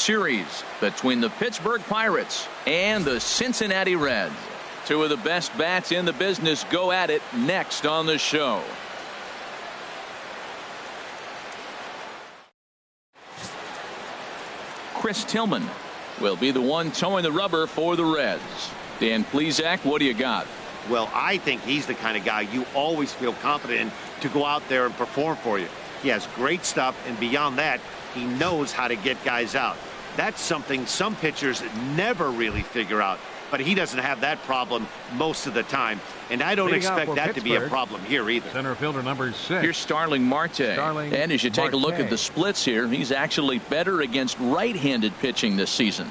Series between the Pittsburgh Pirates and the Cincinnati Reds. Two of the best bats in the business go at it next on the show. Chris Tillman will be the one towing the rubber for the Reds. Dan Plesac, what do you got? Well, I think he's the kind of guy you always feel confident in to go out there and perform for you. He has great stuff, and beyond that, he knows how to get guys out. That's something some pitchers never really figure out, but he doesn't have that problem most of the time, and I don't expect that to be a problem here either. Center fielder number 6. Here's Starling Marte. And as you take a look at the splits here, he's actually better against right-handed pitching this season.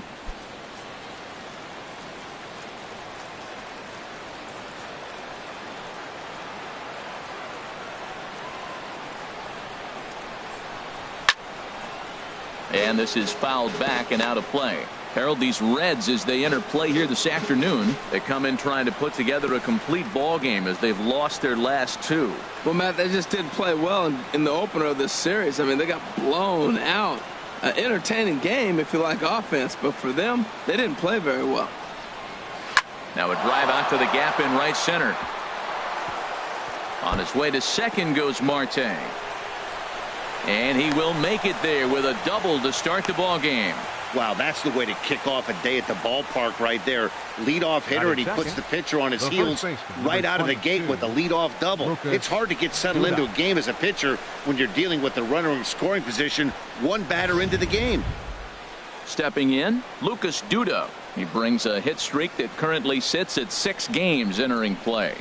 And this is fouled back and out of play. Harold, these Reds, as they enter play here this afternoon, they come in trying to put together a complete ball game as they've lost their last two. Well, Matt, they just didn't play well in the opener of this series. I mean, they got blown out. An entertaining game if you like offense, but for them, they didn't play very well. Now a drive out to the gap in right center. On his way to second goes Marte. And he will make it there with a double to start the ball game. Wow, that's the way to kick off a day at the ballpark right there. Leadoff hitter, and he puts the pitcher on his heels right out of the gate with a leadoff double. It's hard to get settled into a game as a pitcher when you're dealing with the runner in scoring position one batter into the game. Stepping in, Lucas Duda. He brings a hit streak that currently sits at 6 games entering play.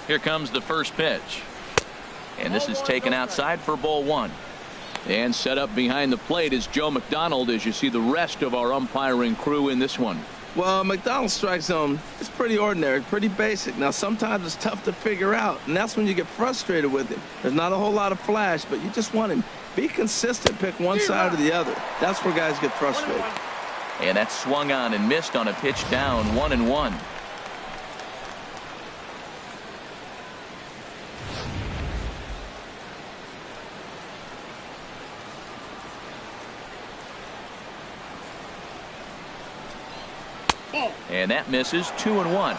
Here comes the first pitch. And this is taken outside for ball 1. And set up behind the plate is Joe McDonald as you see the rest of our umpiring crew in this one. Well, McDonald's strike zone is pretty ordinary, pretty basic. Now, sometimes it's tough to figure out, and that's when you get frustrated with him. There's not a whole lot of flash, but you just want him. Be consistent, pick one side or the other. That's where guys get frustrated. And that's swung on and missed on a pitch down, 1-1. And that misses, 2-1.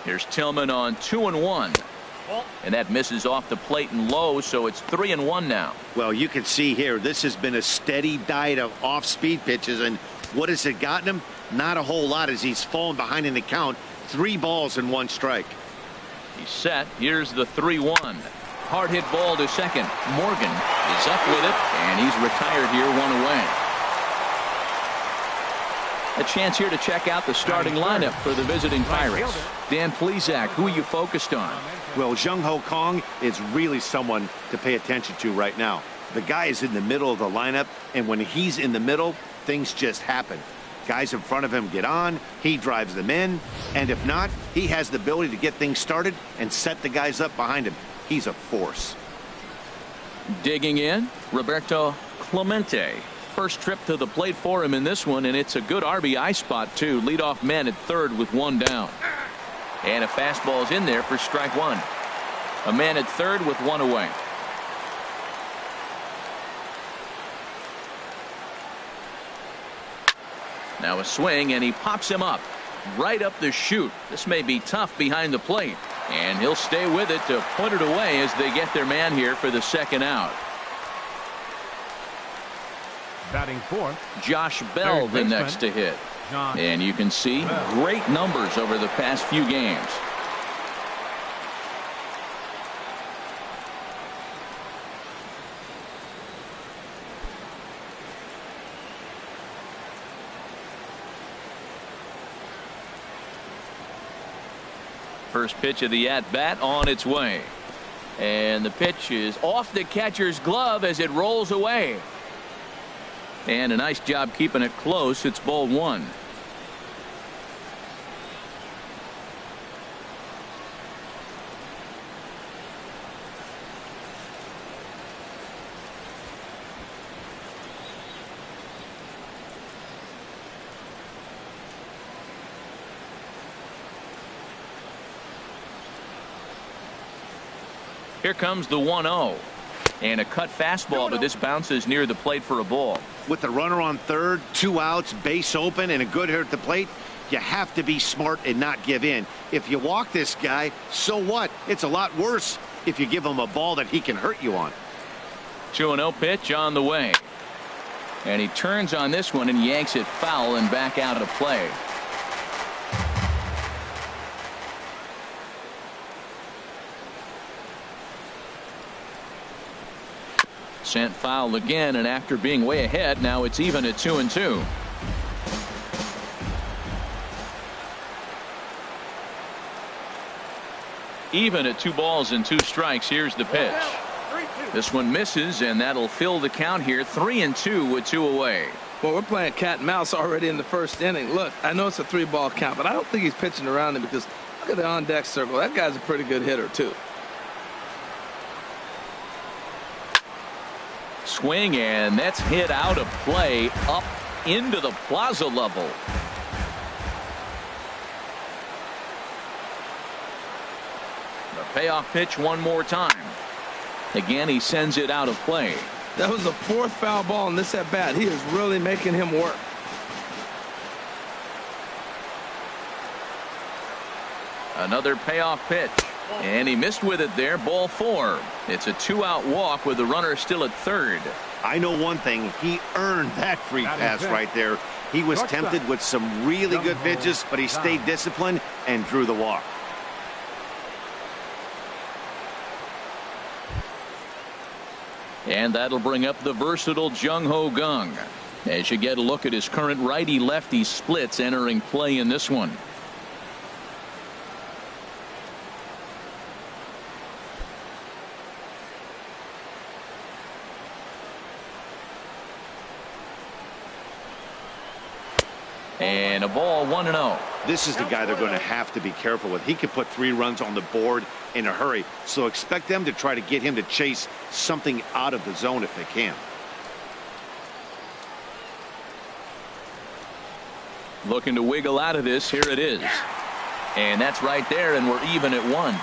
Here's Tillman on 2-1. And that misses off the plate and low, so it's 3-1 now. Well, you can see here, this has been a steady diet of off-speed pitches, and what has it gotten him? Not a whole lot as he's fallen behind in the count. 3 balls and 1 strike. He's set. Here's the 3-1. Hard hit ball to second. Morgan is up with it, and he's retired here, 1 away. A chance here to check out the starting lineup for the visiting Pirates. Dan Plesac, who are you focused on? Well, Jung Ho Kong is really someone to pay attention to right now. The guy is in the middle of the lineup, and when he's in the middle, things just happen. Guys in front of him get on, he drives them in, and if not, he has the ability to get things started and set the guys up behind him. He's a force. Digging in, Roberto Clemente. First trip to the plate for him in this one, and it's a good RBI spot too. Leadoff man at third with 1 down. And a fastball is in there for strike 1. A man at third with 1 away. Now a swing, and he pops him up right up the chute. This may be tough behind the plate, and he'll stay with it to put it away as they get their man here for the second out. Batting fourth, Josh Bell the next to hit. And you can see great numbers over the past few games. First pitch of the at-bat on its way. And the pitch is off the catcher's glove as it rolls away. And a nice job keeping it close. It's ball 1. Here comes the 1-0. And a cut fastball, but this bounces near the plate for a ball. With the runner on third, 2 outs, base open, and a good hitter at the plate, you have to be smart and not give in. If you walk this guy, so what? It's a lot worse if you give him a ball that he can hurt you on. 2-0 pitch on the way. And he turns on this one and yanks it foul and back out of play. Sent foul again, and after being way ahead, now it's even at 2-2. Even at 2 balls and 2 strikes. Here's the pitch. This one misses, and that'll fill the count here. 3-2 with 2 away. Well, we're playing cat and mouse already in the first inning. Look, I know it's a 3-ball count, but I don't think he's pitching around him because look at the on-deck circle. That guy's a pretty good hitter, too. Swing, and that's hit out of play up into the plaza level. The payoff pitch one more time. Again, he sends it out of play. That was the 4th foul ball in this at bat. He is really making him work. Another payoff pitch. And he missed with it there. Ball 4. It's a 2-out walk with the runner still at third. I know one thing. He earned that free pass right there. He was tempted with some really good pitches, but he stayed disciplined and drew the walk. And that'll bring up the versatile Jung-Ho Kang as you get a look at his current righty-lefty splits entering play in this one. And a ball, 1-0. This is the guy they're going to have to be careful with. He could put 3 runs on the board in a hurry, so expect them to try to get him to chase something out of the zone if they can. Looking to wiggle out of this. Here it is. And that's right there, and we're even at 1.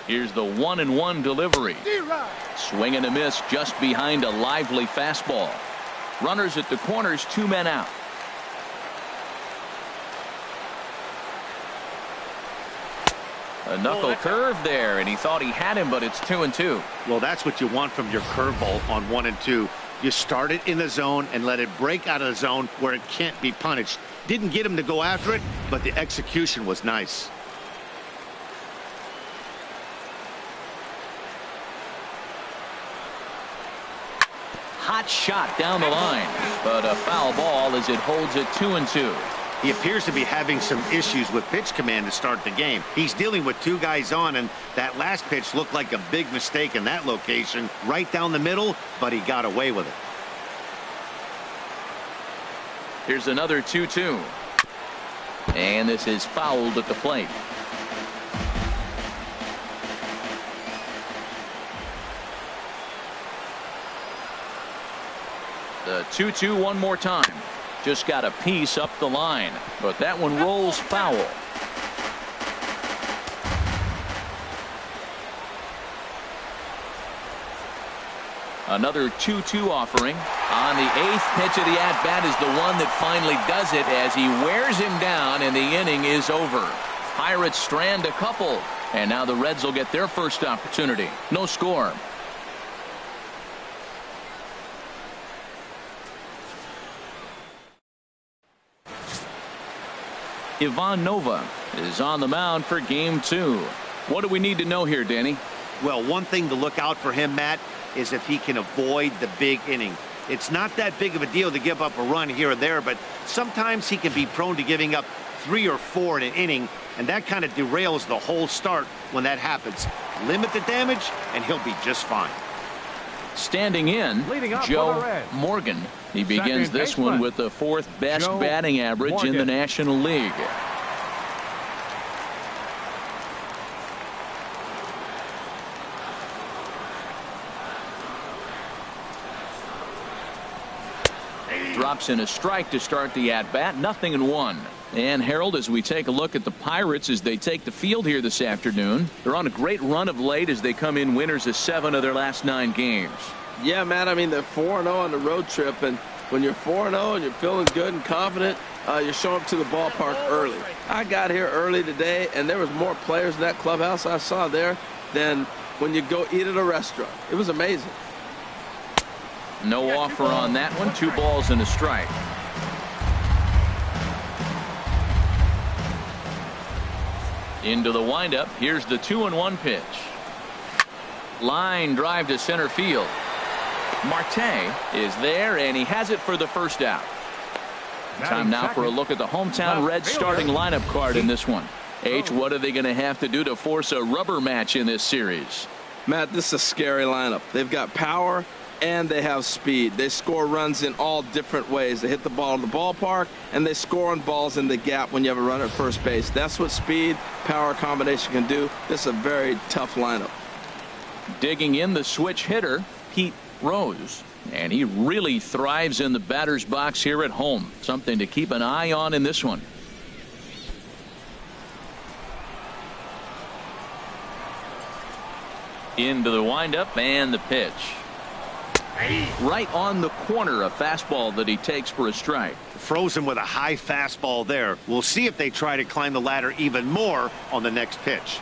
Here's the 1-1 delivery. Swing and a miss just behind a lively fastball. Runners at the corners, 2 men out. A knuckle curve there, and he thought he had him, but it's 2-2. Well, that's what you want from your curveball on 1 and 2. You start it in the zone and let it break out of the zone where it can't be punished. Didn't get him to go after it, but the execution was nice. Hot shot down the line, but a foul ball as it holds it 2-2. He appears to be having some issues with pitch command to start the game. He's dealing with 2 guys on, and that last pitch looked like a big mistake in that location, right down the middle, but he got away with it. Here's another 2-2. And this is fouled at the plate. The 2-2 one more time. Just got a piece up the line, but that one rolls foul. Another 2-2 offering. On the 8th pitch of the at-bat is the one that finally does it as he wears him down, and the inning is over. Pirates strand a couple, and now the Reds will get their first opportunity. No score. Ivan Nova is on the mound for game 2. What do we need to know here, Danny? Well, one thing to look out for him, Matt, is if he can avoid the big inning. It's not that big of a deal to give up a run here or there, but sometimes he can be prone to giving up 3 or 4 in an inning, and that kind of derails the whole start when that happens. Limit the damage, and he'll be just fine. Standing in, Joe Morgan. He begins this one with the 4th best batting average in the National League. drops in a strike to start the at-bat. 0-1. And Harold, as we take a look at the Pirates as they take the field here this afternoon, they're on a great run of late as they come in winners of 7 of their last 9 games. Yeah, man, I mean, they're 4-0 on the road trip, and when you're 4-0 and you're feeling good and confident, you show up to the ballpark early. I got here early today, and there was more players in that clubhouse I saw there than when you go eat at a restaurant. It was amazing. No offer on that one. 2 balls and a strike. Into the windup. Here's the 2-1 pitch. Line drive to center field. Marte is there, and he has it for the first out. Time now for a look at the hometown Reds starting lineup card in this one. H, what are they going to have to do to force a rubber match in this series? Matt, this is a scary lineup. They've got power and they have speed. They score runs in all different ways. They hit the ball in the ballpark, and they score on balls in the gap when you have a runner at first base. That's what speed, power combination can do. This is a very tough lineup. Digging in, the switch hitter, Pete Rose. And he really thrives in the batter's box here at home. Something to keep an eye on in this one. Into the windup and the pitch. Right on the corner, a fastball that he takes for a strike. Frozen with a high fastball there. We'll see if they try to climb the ladder even more on the next pitch.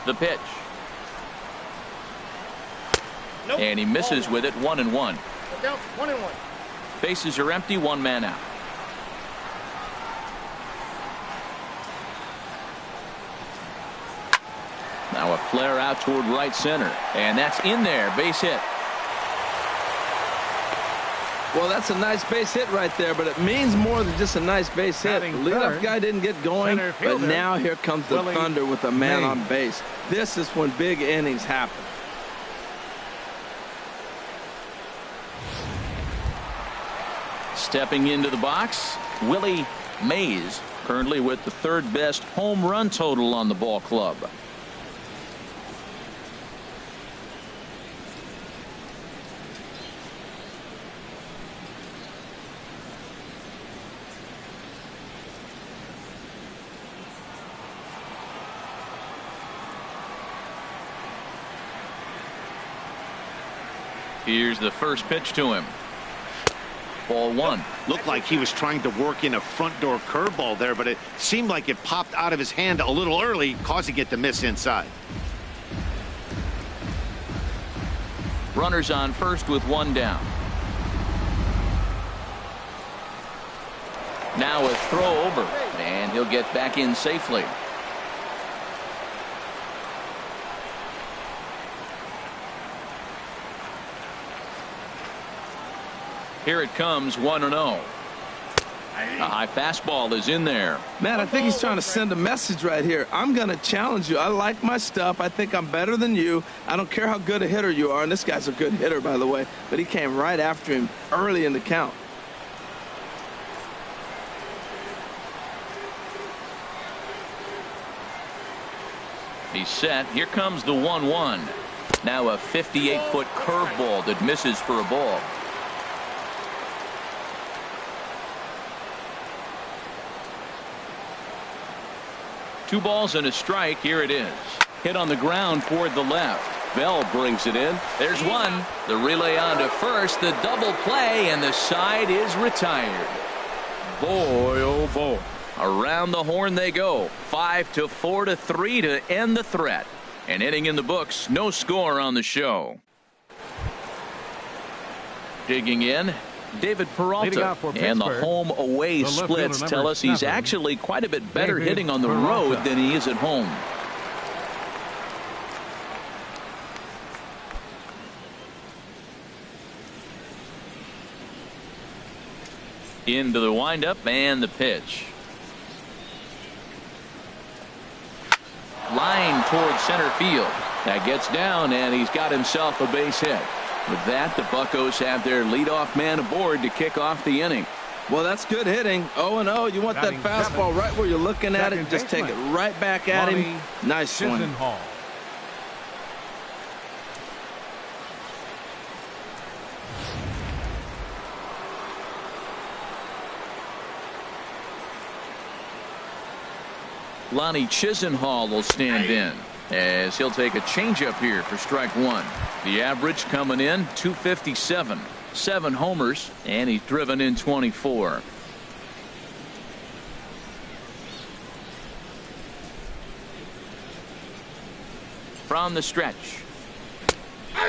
The pitch. Nope. And he misses with it. 1-1. 1-1. Bases are empty. 1 man out. Now a flare out toward right center, and that's in there. Base hit. Well, that's a nice base hit right there, but it means more than just a nice base hit. The leadoff guy didn't get going, but now here comes the thunder with a man on base. This is when big innings happen. Stepping into the box, Willie Mays, currently with the 3rd best home run total on the ball club. Here's the first pitch to him. Ball 1. Looked like he was trying to work in a front door curveball there, but it seemed like it popped out of his hand a little early, causing it to miss inside. Runners on first with 1 down. Now a throw over, and he'll get back in safely. Here it comes, 1-0. A high fastball is in there. Man, I think he's trying to send a message right here. I'm going to challenge you. I like my stuff. I think I'm better than you. I don't care how good a hitter you are. And this guy's a good hitter, by the way. But he came right after him early in the count. He's set. Here comes the 1-1. Now a 58-foot curveball that misses for a ball. Two balls and a strike. Here it is. Hit on the ground toward the left. Bell brings it in. There's one. The relay on to first. The double play, and the side is retired. Boy, oh boy. Around the horn they go. 5-4-3 to end the threat. An inning in the books. No score on the show. Digging in, David Peralta, and the home away splits tell us he's actually quite a bit better hitting on the road than he is at home. Into the windup and the pitch. Line towards center field. That gets down, and he's got himself a base hit. With that, the Buccos have their leadoff man aboard to kick off the inning. Well, that's good hitting. 0-0. You want that fastball right where you're looking at it. Just take it right back at him. Nice swing. Lonnie Chisenhall will stand in as he'll take a changeup here for strike one. The average coming in 257. 7 homers, and he's driven in 24. From the stretch.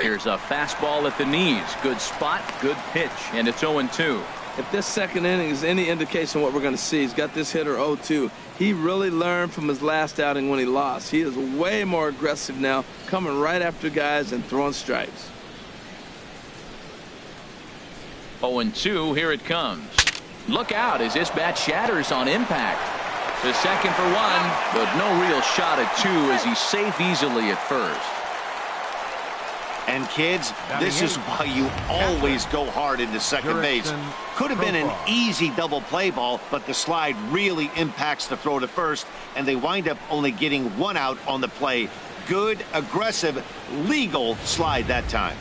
Here's a fastball at the knees. Good spot, good pitch, and it's 0-2. If this second inning is any indication of what we're going to see, he's got this hitter 0-2. He really learned from his last outing when he lost. He is way more aggressive now, coming right after guys and throwing strikes. 0-2, here it comes. Look out as this bat shatters on impact. The second for one, but no real shot at two as he's safe easily at first. And kids, this is why you always go hard into second base. Could have been an easy double play ball, but the slide really impacts the throw to first, and they wind up only getting 1 out on the play. Good, aggressive, legal slide that time.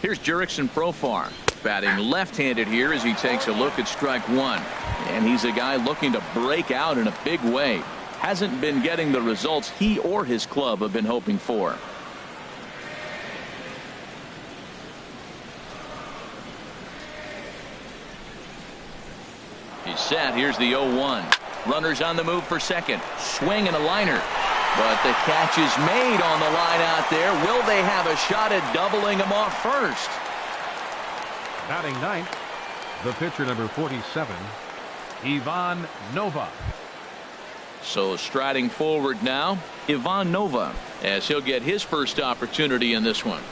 Here's Jurickson Profar batting left-handed here as he takes a look at strike one. And he's a guy looking to break out in a big way. Hasn't been getting the results he or his club have been hoping for. He's set. Here's the 0-1. Runners on the move for second. Swing and a liner. But the catch is made on the line out there. Will they have a shot at doubling him off first? Batting ninth, the pitcher number 47, Ivan Nova. So striding forward now, Ivan Nova, as he'll get his first opportunity in this one.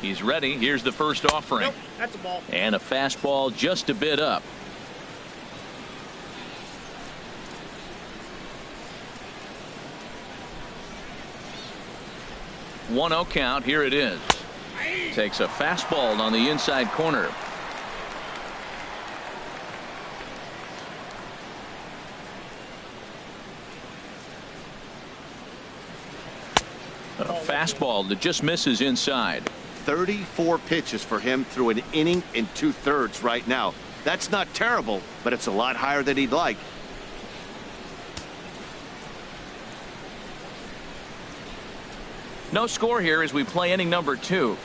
He's ready. Here's the first offering. Nope, that's a ball. And a fastball just a bit up. One 0 count. Here it is. Takes a fastball on the inside corner. A fastball that just misses inside. 34 pitches for him through an inning and 2/3 right now. That's not terrible, but it's a lot higher than he'd like. No score here as we play inning number 2.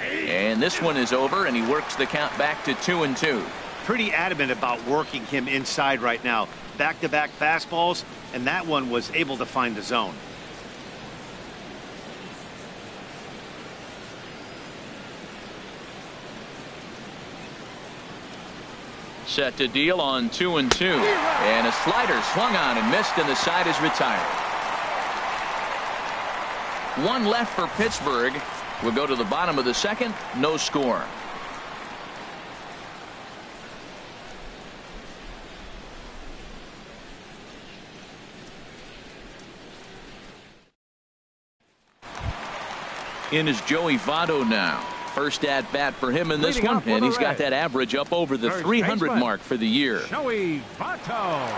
And this one is over, and he works the count back to 2-2. Pretty adamant about working him inside right now. Back-to-back fastballs, and that one was able to find the zone. Set to deal on 2-2. And a slider swung on and missed, and the side is retired. One left for Pittsburgh. We'll go to the bottom of the second. No score. In is Joey Votto now. First at bat for him in this one, and he's got that average up over the 300 mark for the year. Joey Votto.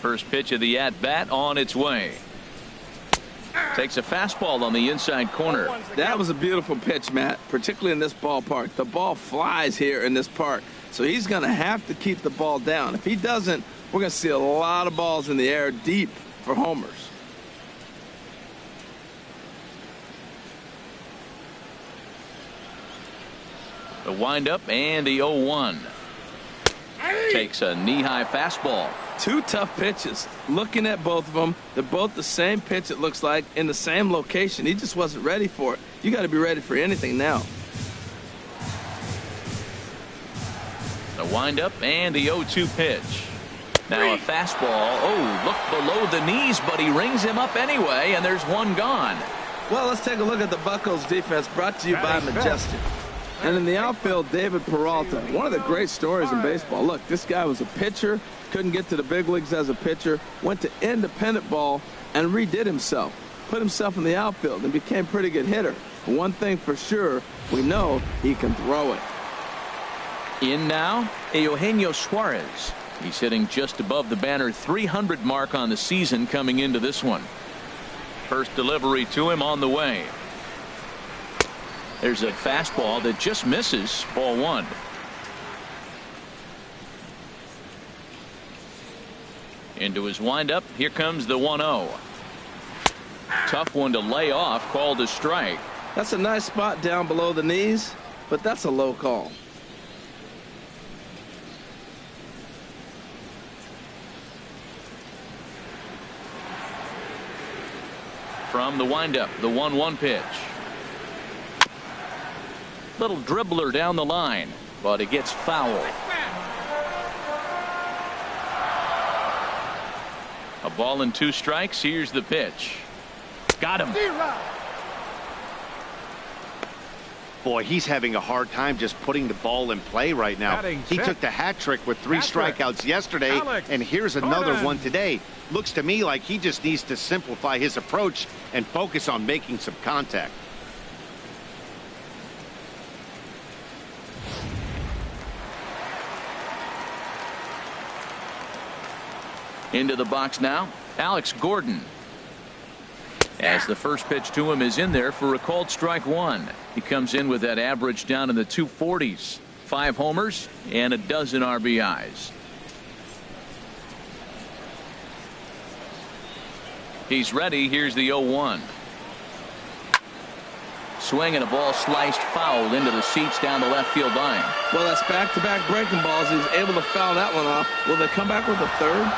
First pitch of the at bat on its way. Takes a fastball on the inside corner. That was a beautiful pitch, Matt, particularly in this ballpark. The ball flies here in this park, so he's going to have to keep the ball down. If he doesn't, we're going to see a lot of balls in the air deep for homers. The windup and the 0-1. Takes a knee-high fastball. Two tough pitches. Looking at both of them, they're both the same pitch, it looks like, in the same location. He just wasn't ready for it. You got to be ready for anything now. The windup and the 0-2 pitch. Now a fastball. Oh, look below the knees, but he rings him up anyway, and there's one gone. Well, let's take a look at the Buccos defense, brought to you by Majestic. And in the outfield, David Peralta, one of the great stories in baseball. Look, this guy was a pitcher, couldn't get to the big leagues as a pitcher, went to independent ball and redid himself, put himself in the outfield and became a pretty good hitter. One thing for sure, we know he can throw it. In now, Eugenio Suarez. He's hitting just above the banner 300 mark on the season coming into this one. First delivery to him on the way. There's a fastball that just misses. Ball one. Into his windup. Here comes the 1-0. Tough one to lay off. Called a strike. That's a nice spot down below the knees, but that's a low call. From the windup, the 1-1 pitch. Little dribbler down the line, but it gets foul. A ball and 2 strikes. Here's the pitch. Got him. Boy, he's having a hard time just putting the ball in play right now. He took the hat trick with 3 strikeouts yesterday, and here's another one today. Looks to me like he just needs to simplify his approach and focus on making some contact. Into the box now, Alex Gordon. As the first pitch to him is in there for a called strike 1. He comes in with that average down in the 240s. 5 homers and a dozen RBIs. He's ready. Here's the 0-1. Swing and a ball sliced foul into the seats down the left field line. Well, that's back-to-back breaking balls. He was able to foul that one off. Will they come back with a third?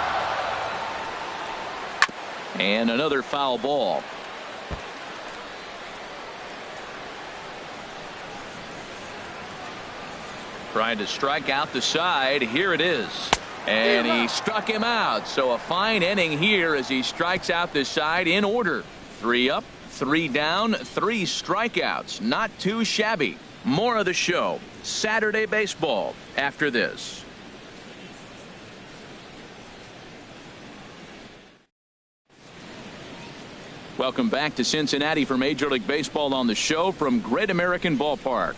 And another foul ball. Trying to strike out the side. Here it is. And he struck him out. So a fine inning here as he strikes out the side in order. 3 up, 3 down, 3 strikeouts. Not too shabby. More of the show. Saturday baseball after this. Welcome back to Cincinnati for Major League Baseball on the show from Great American Ballpark.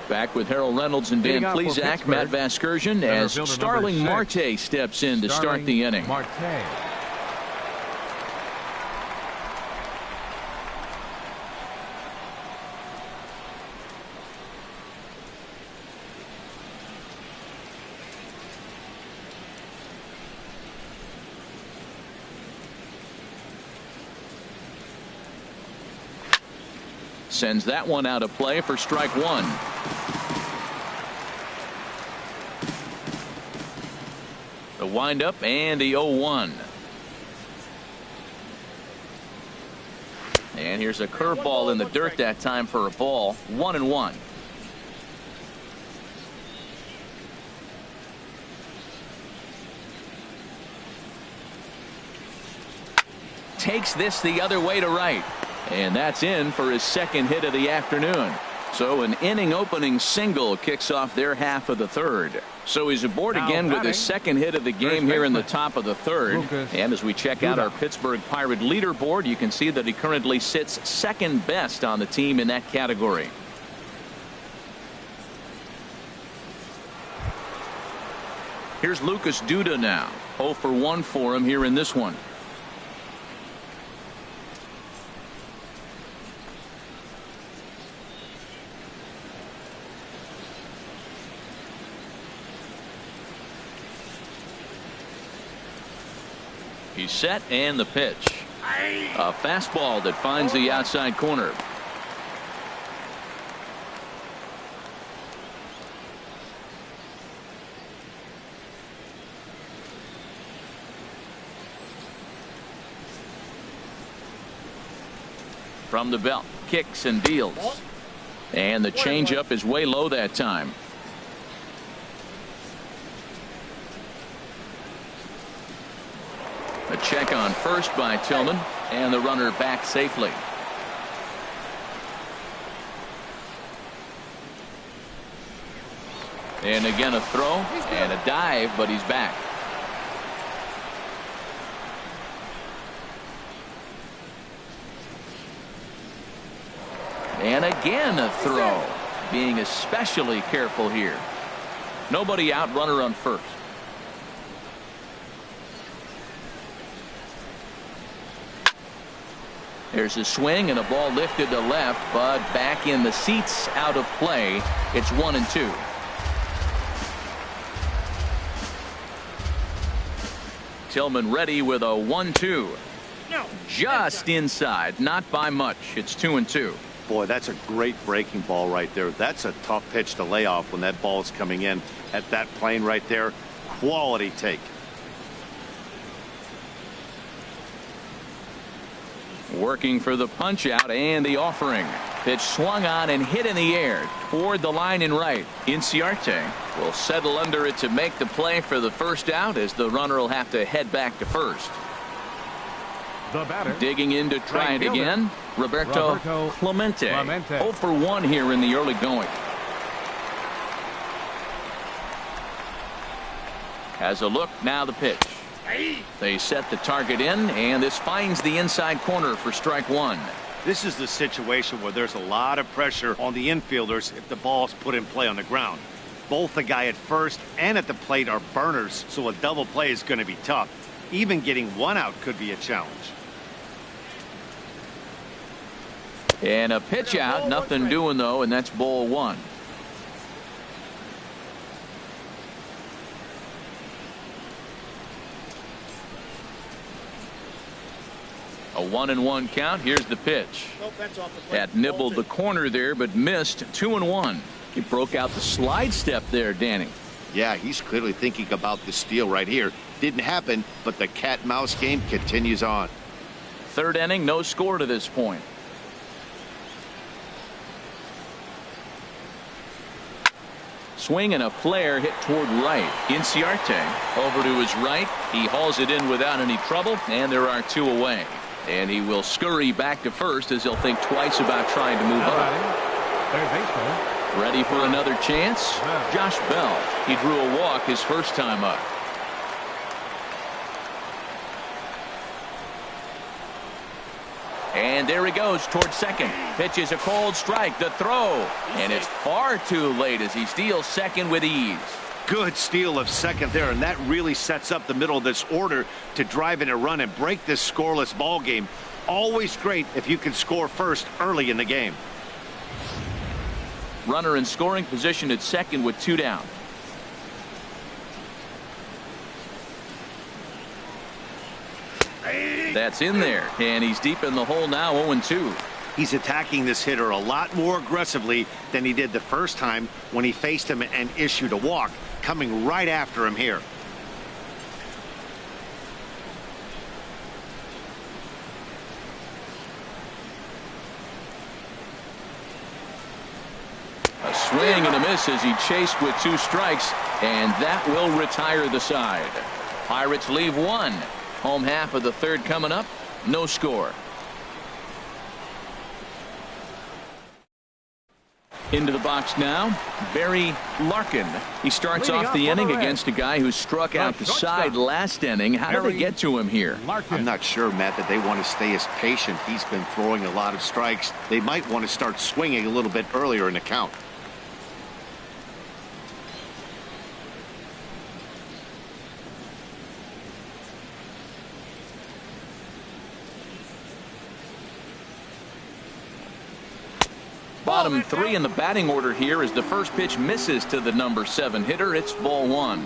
Back with Harold Reynolds and Dan Plesac, Matt Vasgersian, as Starling Marte steps in to start the inning. Sends that one out of play for strike 1. The windup and the 0-1. And here's a curveball in the dirt that time for a ball. 1-1. Takes this the other way to right. And that's in for his second hit of the afternoon. So an inning opening single kicks off their half of the third. So he's aboard again with his second hit of the game here in the top of the third. And as we check out our Pittsburgh Pirate leaderboard, you can see that he currently sits second best on the team in that category. Here's Lucas Duda now. 0 for 1 for him here in this one. He's set and the pitch. A fastball that finds the outside corner. From the belt, kicks and deals. And the changeup is way low that time. A check on first by Tillman, and the runner back safely. And again a throw and a dive, but he's back. And again a throw. Being especially careful here. Nobody out, runner on first. There's a swing and a ball lifted to left, but back in the seats, out of play. It's 1-2. Tillman ready with a 1-2. Just inside, not by much. It's 2-2. Boy, that's a great breaking ball right there. That's a tough pitch to lay off when that ball's coming in at that plane right there. Quality take. Working for the punch out and the offering. Pitch swung on and hit in the air toward the line and right. Inciarte will settle under it to make the play for the first out, as the runner will have to head back to first. The batter, digging in to try it again, Roberto Clemente. 0 for 1 here in the early going. Has a look, now the pitch. They set the target in, and this finds the inside corner for strike one. This is the situation where there's a lot of pressure on the infielders if the ball's put in play on the ground. Both the guy at first and at the plate are burners, so a double play is going to be tough. Even getting one out could be a challenge. And a pitch out, nothing doing though, and that's ball one. A 1-1 count. Here's the pitch. That nibbled the corner there, but missed. 2-1. He broke out the slide step there, Danny. Yeah, he's clearly thinking about the steal right here. Didn't happen, but the cat-mouse game continues on. Third inning, no score to this point. Swing and a flare hit toward right. Inciarte over to his right. He hauls it in without any trouble, and there are two away. And he will scurry back to first as he'll think twice about trying to move up. Ready for another chance? Josh Bell. He drew a walk his first time up. And there he goes towards second. Pitches a cold strike. The throw. And it's far too late as he steals second with ease. Good steal of second there, and that really sets up the middle of this order to drive in a run and break this scoreless ball game. Always great if you can score first early in the game. Runner in scoring position at second with two down. That's in there, and he's deep in the hole now. 0-2. He's attacking this hitter a lot more aggressively than he did the first time when he faced him and issued a walk. Coming right after him here. A swing and a miss as he chased with two strikes, and that will retire the side. Pirates leave one. Home half of the third coming up. No score. Into the box now, Barry Larkin. He starts off the inning against a guy who struck out the side last inning. How did they get to him here? I'm not sure, Matt, that they want to stay as patient. He's been throwing a lot of strikes. They might want to start swinging a little bit earlier in the count. Bottom three in the batting order here as the first pitch misses to the number 7 hitter. It's ball one.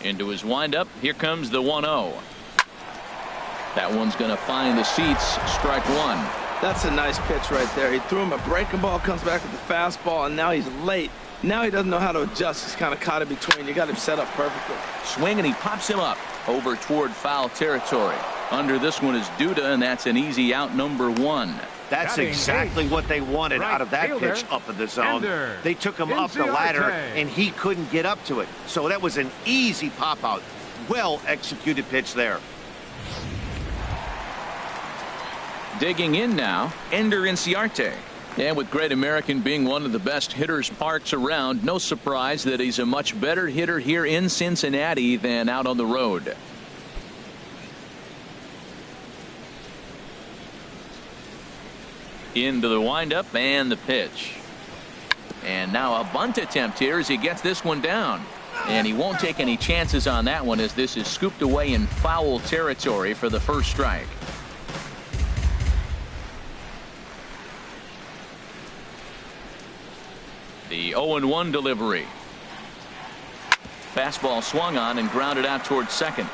Into his windup. Here comes the 1-0. That one's going to find the seats. Strike one. That's a nice pitch right there. He threw him a breaking ball, comes back with the fastball, and now he's late. Now he doesn't know how to adjust. He's kind of caught in between. You got him set up perfectly. Swing, and he pops him up over toward foul territory. Under this one is Duda, and that's an easy out, number 1. That's exactly what they wanted out of that pitch up in the zone. They took him up the ladder, and he couldn't get up to it. So that was an easy pop-out. Well-executed pitch there. Digging in now, Ender Inciarte. And with Great American being one of the best hitters parks around, no surprise that he's a much better hitter here in Cincinnati than out on the road. Into the windup and the pitch. And now a bunt attempt here as he gets this one down. And he won't take any chances on that one as this is scooped away in foul territory for the first strike. The 0-1 delivery. Fastball swung on and grounded out towards second.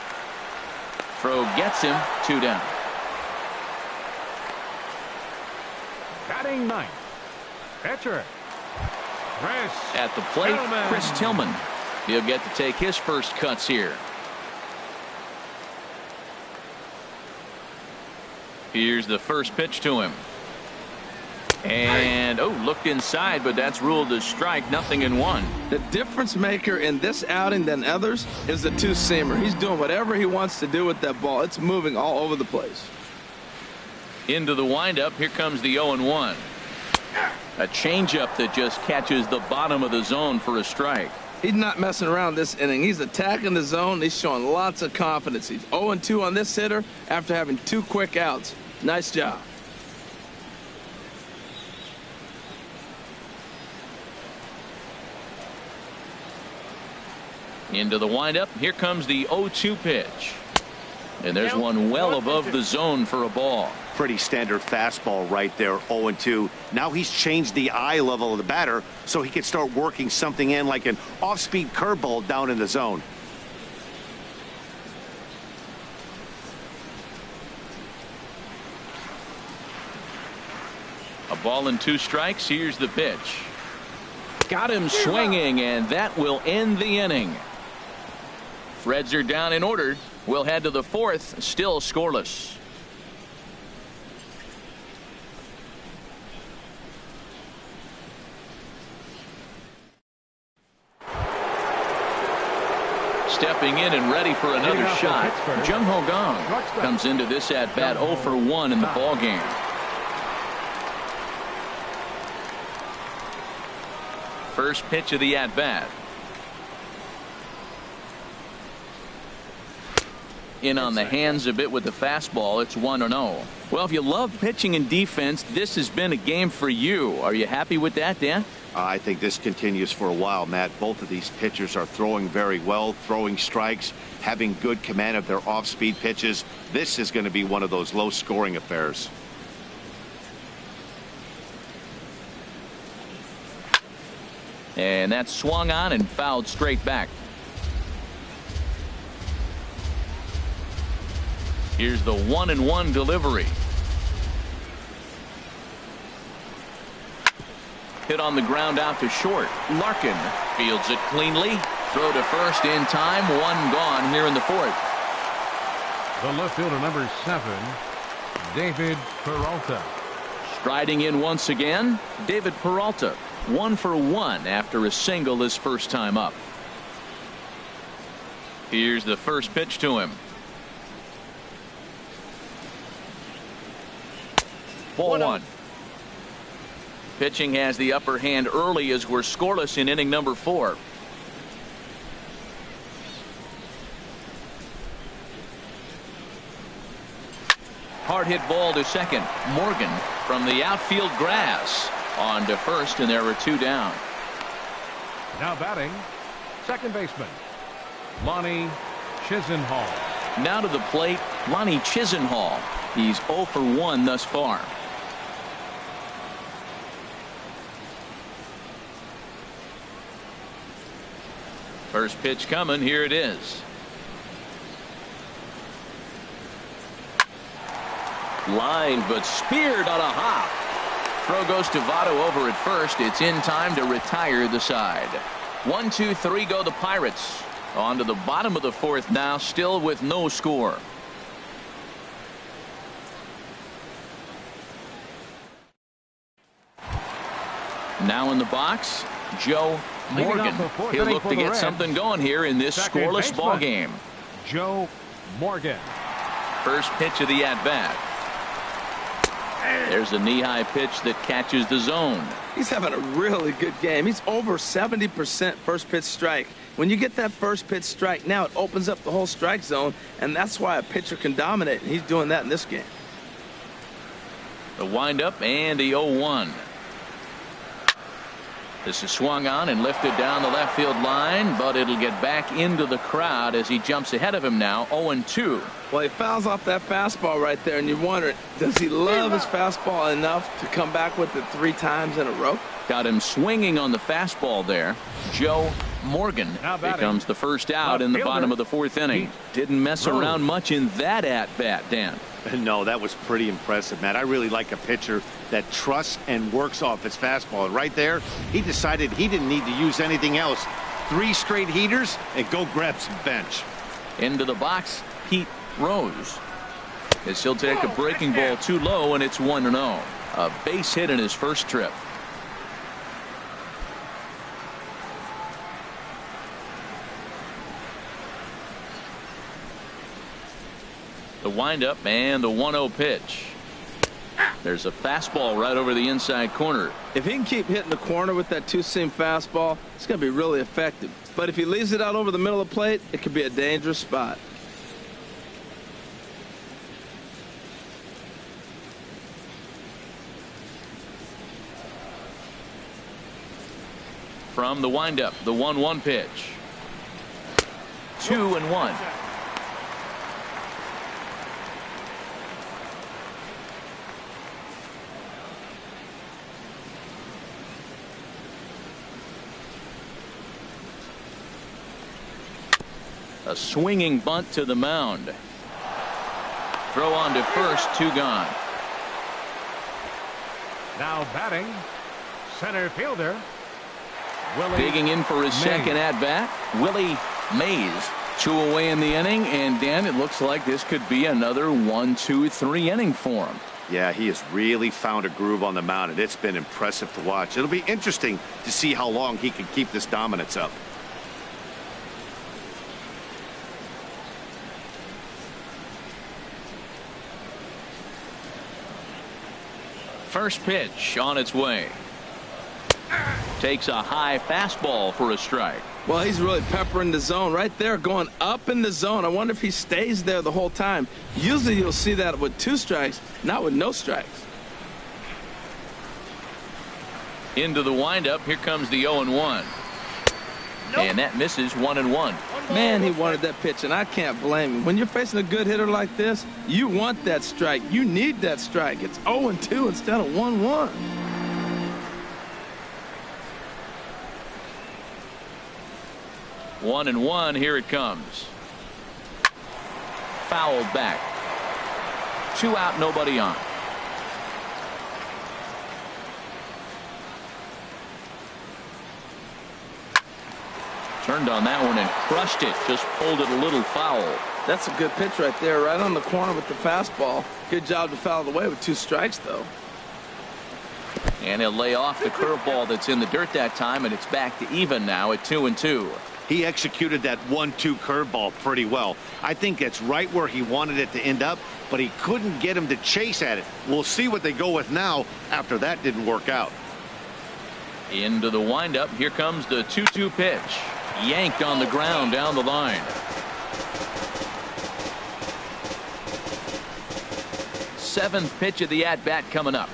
Throw gets him, 2 down. Batting ninth, pitcher Chris at the plate, Tillman. Chris Tillman. He'll get to take his first cuts here. Here's the first pitch to him. And looked inside, but that's ruled a strike. 0-1. The difference maker in this outing than others is the two-seamer. He's doing whatever he wants to do with that ball. It's moving all over the place. Into the windup. Here comes the 0-1. A changeup that just catches the bottom of the zone for a strike. He's not messing around this inning. He's attacking the zone. He's showing lots of confidence. He's 0-2 on this hitter after having 2 quick outs. Nice job. Into the windup. Here comes the 0-2 pitch. And there's one well above the zone for a ball. Pretty standard fastball right there, 0-2. Now he's changed the eye level of the batter so he can start working something in like an off-speed curveball down in the zone. A ball and 2 strikes. Here's the pitch. Got him swinging, and that will end the inning. Reds are down and ordered. We'll head to the 4th, still scoreless. Stepping in and ready for another shot, Jung Ho Gong comes into this at bat 0 for 1 in the ball game. First pitch of the at bat. In on the hands a bit with the fastball. It's 1-0. Well, if you love pitching and defense, this has been a game for you. Are you happy with that, Dan? I think this continues for a while, Matt. Both of these pitchers are throwing very well, throwing strikes, having good command of their off-speed pitches. This is going to be one of those low-scoring affairs. And that swung on and fouled straight back. Here's the 1-1 delivery. Hit on the ground out to short. Larkin fields it cleanly. Throw to first in time. 1 gone here in the 4th. The left fielder, number 7, David Peralta. Striding in once again, David Peralta. 1 for 1 after a single his first time up. Here's the first pitch to him. Ball 1. Pitching has the upper hand early as we're scoreless in inning number 4. Hard hit ball to second. Morgan from the outfield grass on to first, and there are 2 down. Now batting, second baseman Lonnie Chisenhall. Now to the plate, Lonnie Chisenhall. He's 0 for 1 thus far. First pitch coming. Here it is. Line, but speared on a hop. Throw goes to Votto over at first. It's in time to retire the side. 1, 2, 3 go the Pirates. On to the bottom of the 4th now, still with no score. Now in the box, Joe Morgan. He'll look to get something going here in this scoreless ball game. Joe Morgan. First pitch of the at bat. There's a knee-high pitch that catches the zone. He's having a really good game. He's over 70% first pitch strike. When you get that first pitch strike, now it opens up the whole strike zone, and that's why a pitcher can dominate, and he's doing that in this game. The windup and the 0-1. This is swung on and lifted down the left field line, but it'll get back into the crowd as he jumps ahead of him now, 0-2. Well, he fouls off that fastball right there, and you wonder, does he love his fastball enough to come back with it 3 times in a row? Got him swinging on the fastball there. Joe Morgan becomes the first out in the bottom of the 4th inning. Didn't mess around much in that at-bat, Dan. No, that was pretty impressive, Matt. I really like a pitcher that trusts and works off his fastball. And right there, he decided he didn't need to use anything else. 3 straight heaters and go grab some bench. Into the box, Pete Rose. As he'll take a breaking ball too low, and it's 1-0. A base hit in his first trip. The windup and the 1-0 pitch. There's a fastball right over the inside corner. If he can keep hitting the corner with that 2-seam fastball, it's going to be really effective. But if he leaves it out over the middle of the plate, it could be a dangerous spot. From the windup, the 1-1 pitch. 2-1. A swinging bunt to the mound. Throw on to first, 2 gone. Now batting, center fielder, Willie Digging in for his Mays. second at-bat, Willie Mays. 2 away in the inning, and Dan, it looks like this could be another 1-2-3 inning for him. Yeah, he has really found a groove on the mound, and it's been impressive to watch. It'll be interesting to see how long he can keep this dominance up. First pitch on its way. Takes a high fastball for a strike. Well, he's really peppering the zone right there, going up in the zone. I wonder if he stays there the whole time. Usually you'll see that with 2 strikes, not with no strikes. Into the windup. Here comes the 0-1. And that misses 1-1. Man, he wanted that pitch, and I can't blame him. When you're facing a good hitter like this, you want that strike. You need that strike. It's 0-2 instead of 1-1. One and one. Here it comes. Fouled back. 2 out, nobody on. Turned on that one and crushed it. Just pulled it a little foul. That's a good pitch right there, right on the corner with the fastball. Good job to foul it away with 2 strikes, though. And he'll lay off the curveball that's in the dirt that time, and it's back to even now at 2-2. He executed that 1-2 curveball pretty well. I think it's right where he wanted it to end up, but he couldn't get him to chase at it. We'll see what they go with now after that didn't work out. Into the windup. Here comes the 2-2 pitch. Yanked on the ground down the line. Seventh pitch of the at-bat coming up.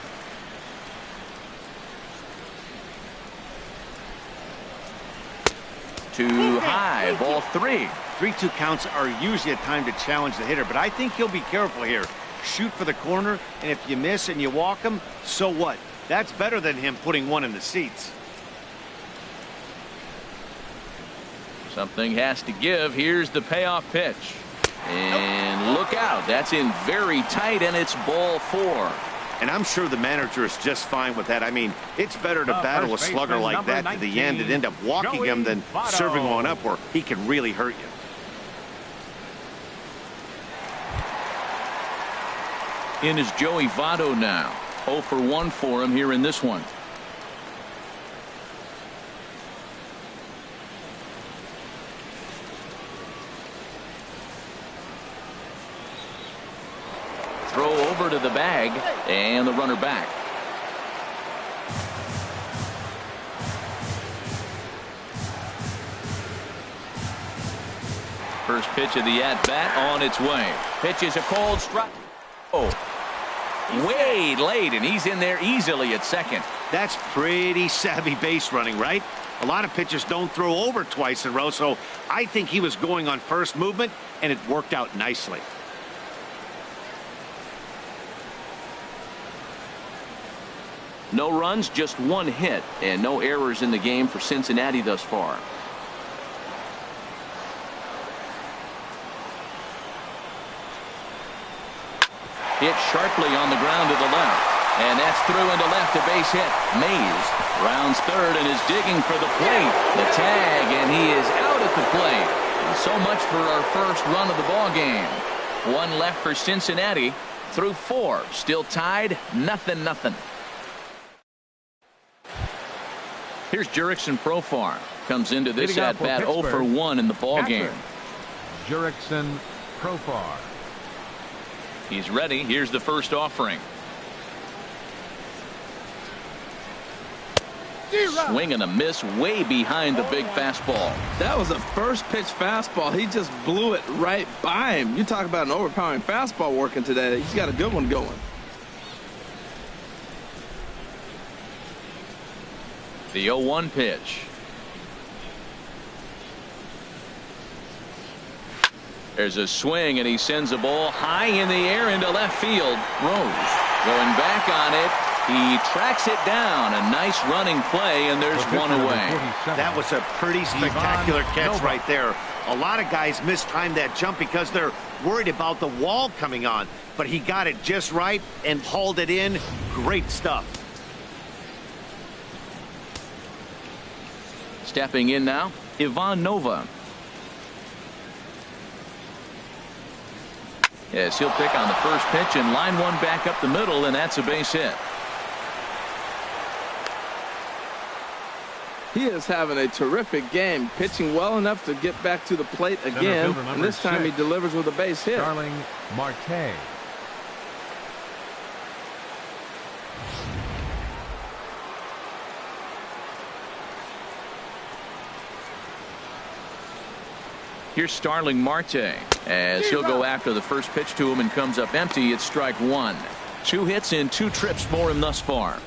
Too high. Ball 3. 3-2 counts are usually a time to challenge the hitter, but I think he'll be careful here. Shoot for the corner, and if you miss and you walk him, so what? That's better than him putting one in the seats. Something has to give. Here's the payoff pitch. And look out. That's in very tight, and it's ball 4. And I'm sure the manager is just fine with that. I mean, it's better to battle a slugger like that to the end and end up walking him than serving one up where he can really hurt you. In is Joey Votto now. 0 for 1 for him here in this one. Throw over to the bag and the runner back. First pitch of the at-bat on its way. Pitch is a cold strike. Oh, way late, and he's in there easily at second. That's pretty savvy base running, right? A lot of pitchers don't throw over twice in a row, so I think he was going on first movement, and it worked out nicely. No runs, just one hit, and no errors in the game for Cincinnati thus far. Hit sharply on the ground to the left. And that's through into left, a base hit. Mays rounds third and is digging for the plate. The tag, and he is out at the plate. And so much for our first run of the ball game. One left for Cincinnati through 4. Still tied, 0-0. Here's Jurickson Profar. Comes into this at bat 0 for 1 in the ball game. Jurickson Profar. He's ready. Here's the first offering. Swing and a miss way behind the big fastball. That was a first pitch fastball. He just blew it right by him. You talk about an overpowering fastball working today. He's got a good one going. The 0-1 pitch. There's a swing, and he sends a ball high in the air into left field. Rose going back on it. He tracks it down. A nice running play, and there's one away. That was a pretty spectacular catch right there. A lot of guys mistime that jump because they're worried about the wall coming on. But he got it just right and hauled it in. Great stuff. Stepping in now, Ivan Nova. Yes, he'll pick on the first pitch and line one back up the middle, and that's a base hit. He is having a terrific game, pitching well enough to get back to the plate again, and this time he delivers with a base hit. Starling Marte. Here's Starling Marte as he'll go after the first pitch to him and comes up empty. It's strike 1. 2 hits in 2 trips for him thus far.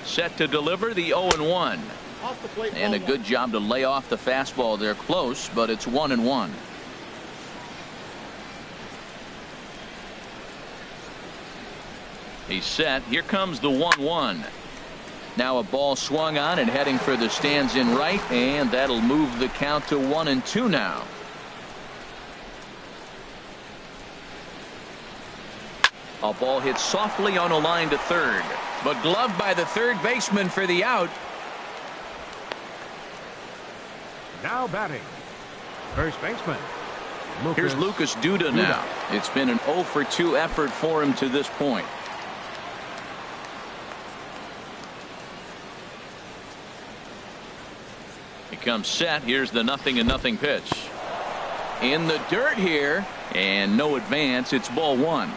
Set to deliver the 0-1. And a good job to lay off the fastball. They're close, but it's 1-1. He's set. Here comes the 1-1. Now a ball swung on and heading for the stands in right, and that'll move the count to 1-2 now. A ball hit softly on a line to third, but gloved by the third baseman for the out. Now batting, first baseman. Here's Lucas Duda now. It's been an 0 for 2 effort for him to this point. He comes set. Here's the 0-0 pitch. In the dirt here, and no advance. It's ball 1.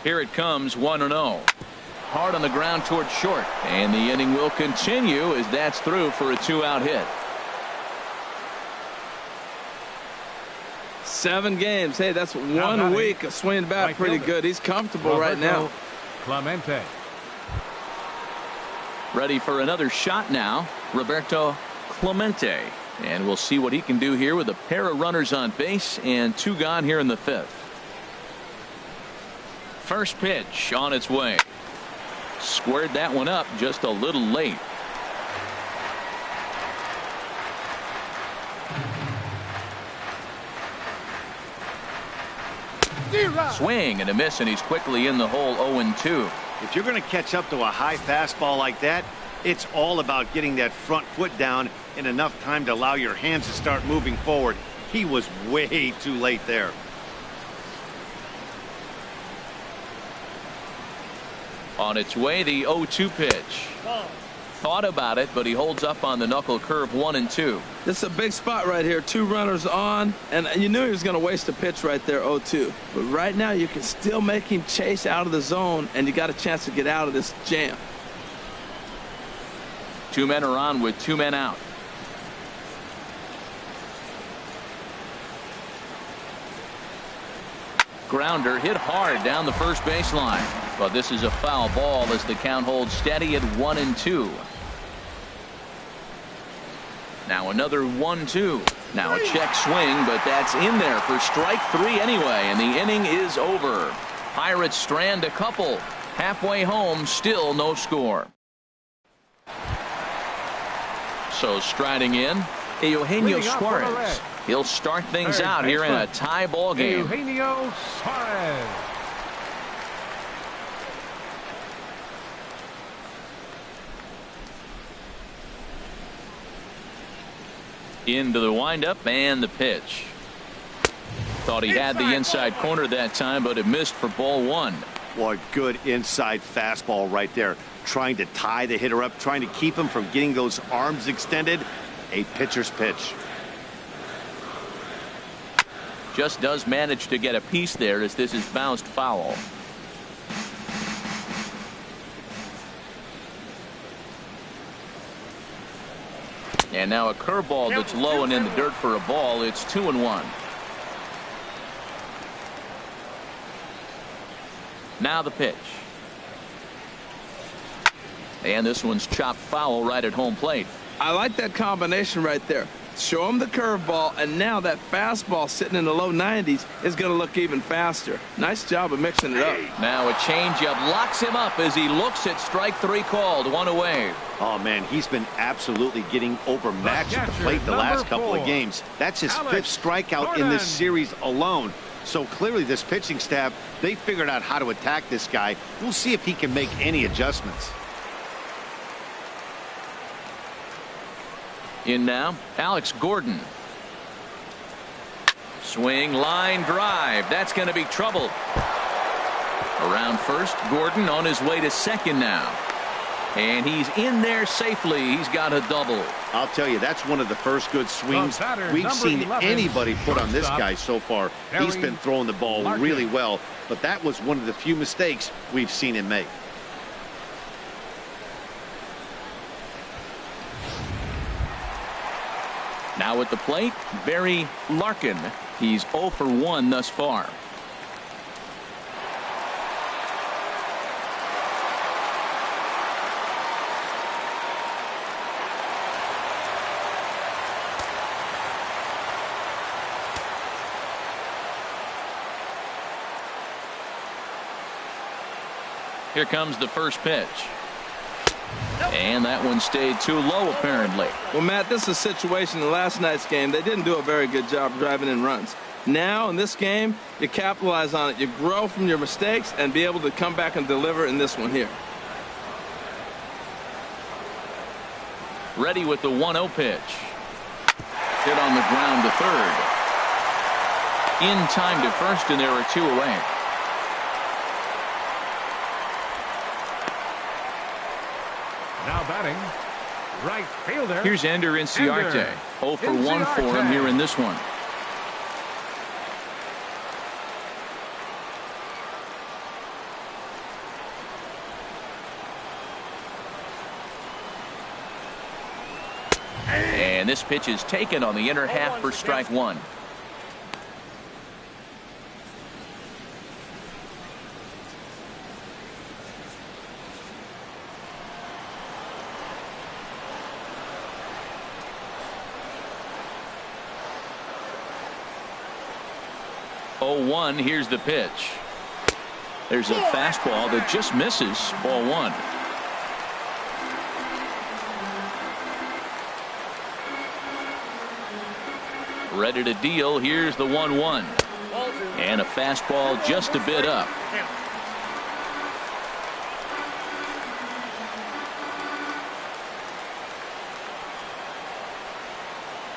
Here it comes, 1-0. Hard on the ground towards short, and the inning will continue as that's through for a 2-out hit. 7 games. Hey, that's 1 week of swinging bat pretty good. He's comfortable right now. Clemente. Ready for another shot now, Roberto Clemente. And we'll see what he can do here with a pair of runners on base and 2 gone here in the 5th. First pitch on its way. Squared that one up just a little late. Swing and a miss, and he's quickly in the hole. 0-2. If you're going to catch up to a high fastball like that, it's all about getting that front foot down in enough time to allow your hands to start moving forward. He was way too late there. On its way, the 0-2 pitch. Thought about it, but he holds up on the knuckle curve 1-2. This is a big spot right here. 2 runners on, and you knew he was going to waste a pitch right there, 0-2. But right now, you can still make him chase out of the zone, and you got a chance to get out of this jam. 2 men are on with 2 men out. Grounder hit hard down the first baseline, but this is a foul ball as the count holds steady at 1-2. Now another 1-2. Now a check swing, but that's in there for strike 3 anyway, and the inning is over. Pirates strand a couple. Halfway home, still no score. So striding in, Eugenio Suarez. He'll start things out here in a tie ball game. Eugenio Suarez. Into the windup and the pitch. Thought he had the inside corner that time, but it missed for ball 1. What good inside fastball right there. Trying to tie the hitter up, trying to keep him from getting those arms extended. A pitcher's pitch. Just does manage to get a piece there as this is bounced foul. And now a curveball that's low and in the dirt for a ball. It's 2-1. Now the pitch. And this one's chopped foul right at home plate. I like that combination right there. Show him the curveball, and now that fastball sitting in the low 90s is going to look even faster. Nice job of mixing it up. Now a changeup locks him up as he looks at strike 3 called. 1 away. Oh, man, he's been absolutely getting overmatched at the plate the last couple of games. That's his 5th strikeout in this series alone. So clearly this pitching staff, they figured out how to attack this guy. We'll see if he can make any adjustments. In now, Alex Gordon. Swing, line drive. That's going to be trouble. Around first, Gordon on his way to second now. And he's in there safely. He's got a double. I'll tell you, that's one of the first good swings we've seen anybody put on this guy so far. He's been throwing the ball really well, but that was one of the few mistakes we've seen him make. Now at the plate, Barry Larkin. He's 0 for 1 thus far. Here comes the first pitch. And that one stayed too low, apparently. Well, Matt, this is a situation in last night's game. They didn't do a very good job driving in runs. Now, in this game, you capitalize on it. You grow from your mistakes and be able to come back and deliver in this one here. Ready with the 1-0 pitch. Hit on the ground to third. In time to first, and there are 2 away. Now batting, right fielder. Here's Ender Inciarte. 0 for 1 for him here in this one. And this pitch is taken on the inner half for strike 1. Oh, 1. Here's the pitch. There's a fastball that just misses. Ball 1. Ready to deal. Here's the 1-1. And a fastball just a bit up.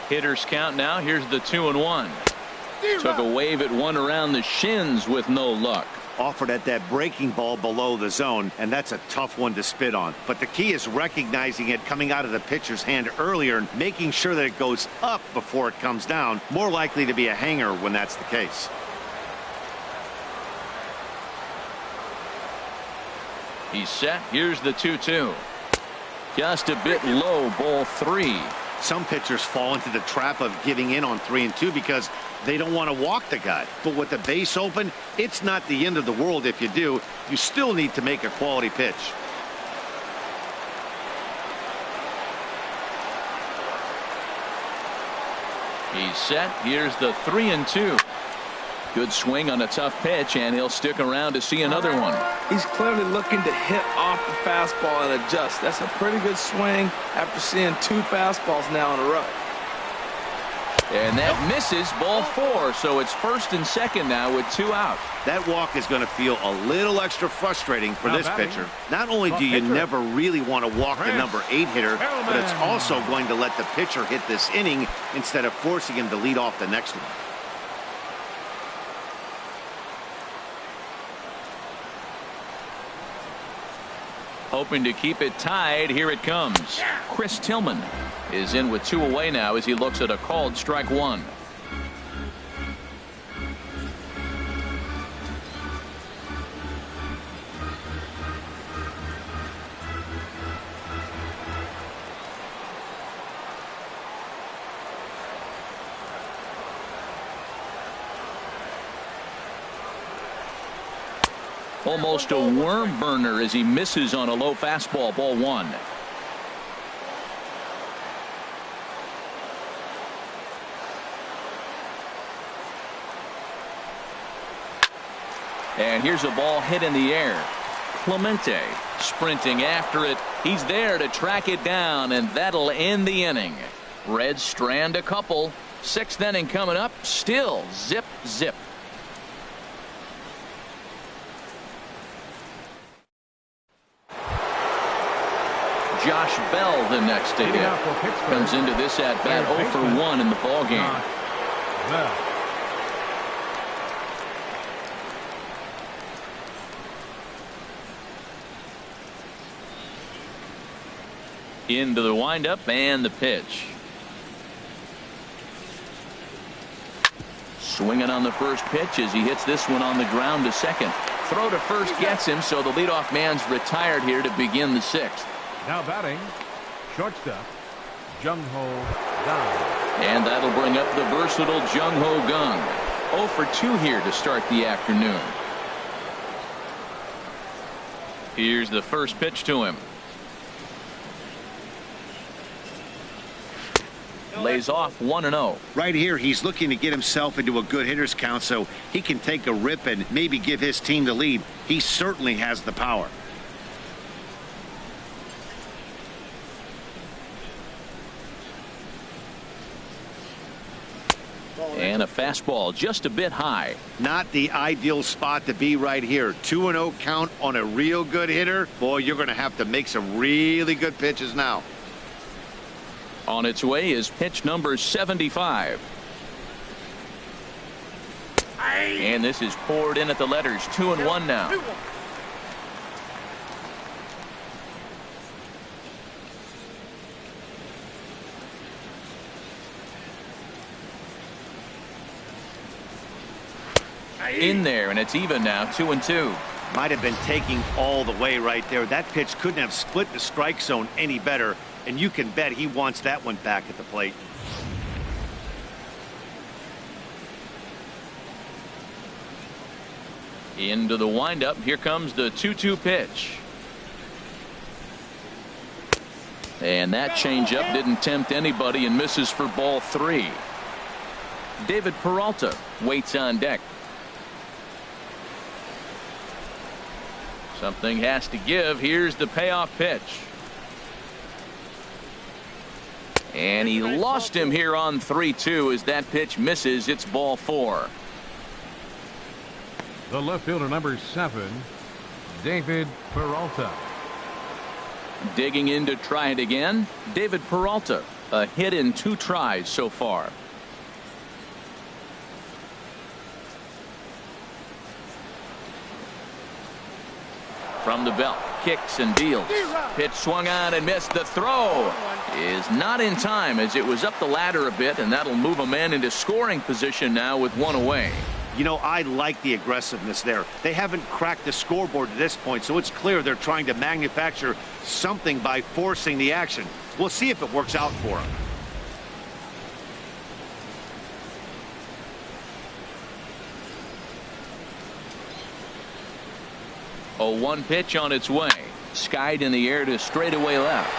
Hitters count now. Here's the 2-1. Took a wave at one around the shins with no luck. Offered at that breaking ball below the zone, and that's a tough one to spit on. But the key is recognizing it coming out of the pitcher's hand earlier and making sure that it goes up before it comes down. More likely to be a hanger when that's the case. He's set. Here's the 2-2. Just a bit low, ball 3. Some pitchers fall into the trap of giving in on 3 and 2 because they don't want to walk the guy. But with the base open, it's not the end of the world if you do. You still need to make a quality pitch. He's set. Here's the 3-2. Good swing on a tough pitch, and he'll stick around to see another one. He's clearly looking to hit off the fastball and adjust. That's a pretty good swing after seeing 2 fastballs now in a row. And that misses, ball 4. So it's first and second now with 2 out. That walk is going to feel a little extra frustrating for this pitcher. Not only do you never really want to walk the number 8 hitter, but it's also going to let the pitcher hit this inning instead of forcing him to lead off the next one. Hoping to keep it tied. Here it comes. Chris Tillman is in with 2 away now as he looks at a called strike 1. Almost a worm burner as he misses on a low fastball, ball 1. And here's a ball hit in the air. Clemente sprinting after it. He's there to track it down, and that'll end the inning. Reds strand a couple. 6th inning coming up. Still zip, zip. Josh Bell the next to hit. Comes into this at bat 0 for 1 in the ball game. Into the windup and the pitch. Swinging on the first pitch as he hits this one on the ground to second. Throw to first gets him, so the leadoff man's retired here to begin the 6th. Now batting, shortstop, Jung-Ho Kang. And that'll bring up the versatile Jung-Ho Kang. 0 for 2 here to start the afternoon. Here's the first pitch to him. Lays off 1-0. Right here, he's looking to get himself into a good hitter's count so he can take a rip and maybe give his team the lead. He certainly has the power. And a fastball just a bit high. Not the ideal spot to be right here. 2-0 count on a real good hitter. Boy, you're going to have to make some really good pitches now. On its way is pitch number 75. And this is poured in at the letters. 2-1 now. In there, and it's even now. 2-2. Might have been taking all the way right there. That pitch couldn't have split the strike zone any better, and you can bet he wants that one back at the plate. Into the windup. Here comes the 2-2 pitch. And that changeup didn't tempt anybody and misses for ball 3. David Peralta waits on deck. Something has to give. Here's the payoff pitch. And he lost him here on 3-2 as that pitch misses. It's ball 4. The left fielder, number 7, David Peralta. Digging in to try it again. David Peralta. A hit in 2 tries so far. From the belt, kicks and deals. Pitch swung on and missed. The throw is not in time as it was up the ladder a bit, and that'll move a man into scoring position now with one away. You know, I like the aggressiveness there. They haven't cracked the scoreboard to this point, so it's clear they're trying to manufacture something by forcing the action. We'll see if it works out for them. A 1 pitch on its way. Skied in the air to straightaway left.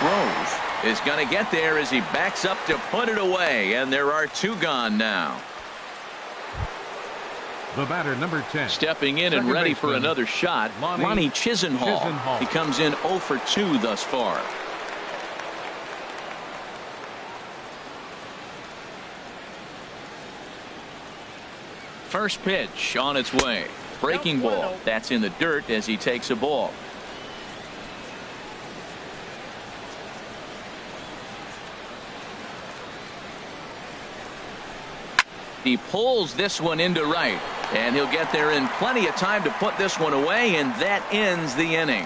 Rose is going to get there as he backs up to put it away, and there are 2 gone now. The batter, number 10. Stepping in and ready for another shot, Lonnie Chisenhall. He comes in 0 for 2 thus far. First pitch on its way. Breaking ball. That's in the dirt as he takes a ball. He pulls this one into right, and he'll get there in plenty of time to put this one away, and that ends the inning.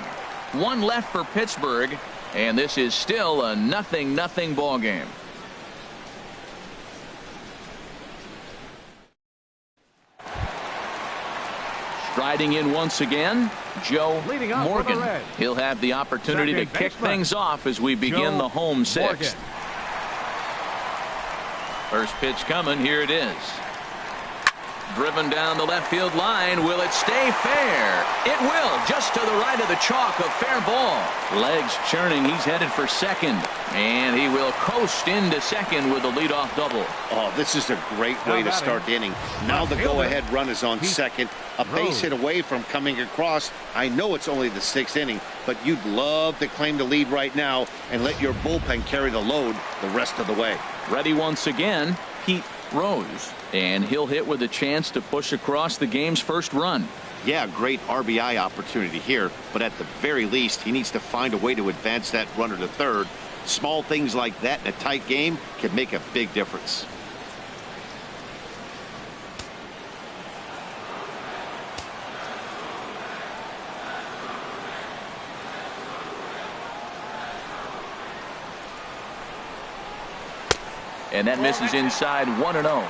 1 left for Pittsburgh, and this is still a 0-0 ball game. Striding in once again, Joe Morgan. He'll have the opportunity to kick things off as we begin the home 6th. First pitch coming. Here it is. Driven down the left field line. Will it stay fair? It will. Just to the right of the chalk. A fair ball. Legs churning. He's headed for second. And he will coast into second with a leadoff double. Oh, this is a great way to start the inning. Now the go-ahead run is on second. A base hit away from coming across. I know it's only the 6th inning, but you'd love to claim the lead right now and let your bullpen carry the load the rest of the way. Ready once again, Pete Rose. And he'll hit with a chance to push across the game's first run. Yeah, great RBI opportunity here, but at the very least, he needs to find a way to advance that runner to third. Small things like that in a tight game can make a big difference. And that misses inside 1-0.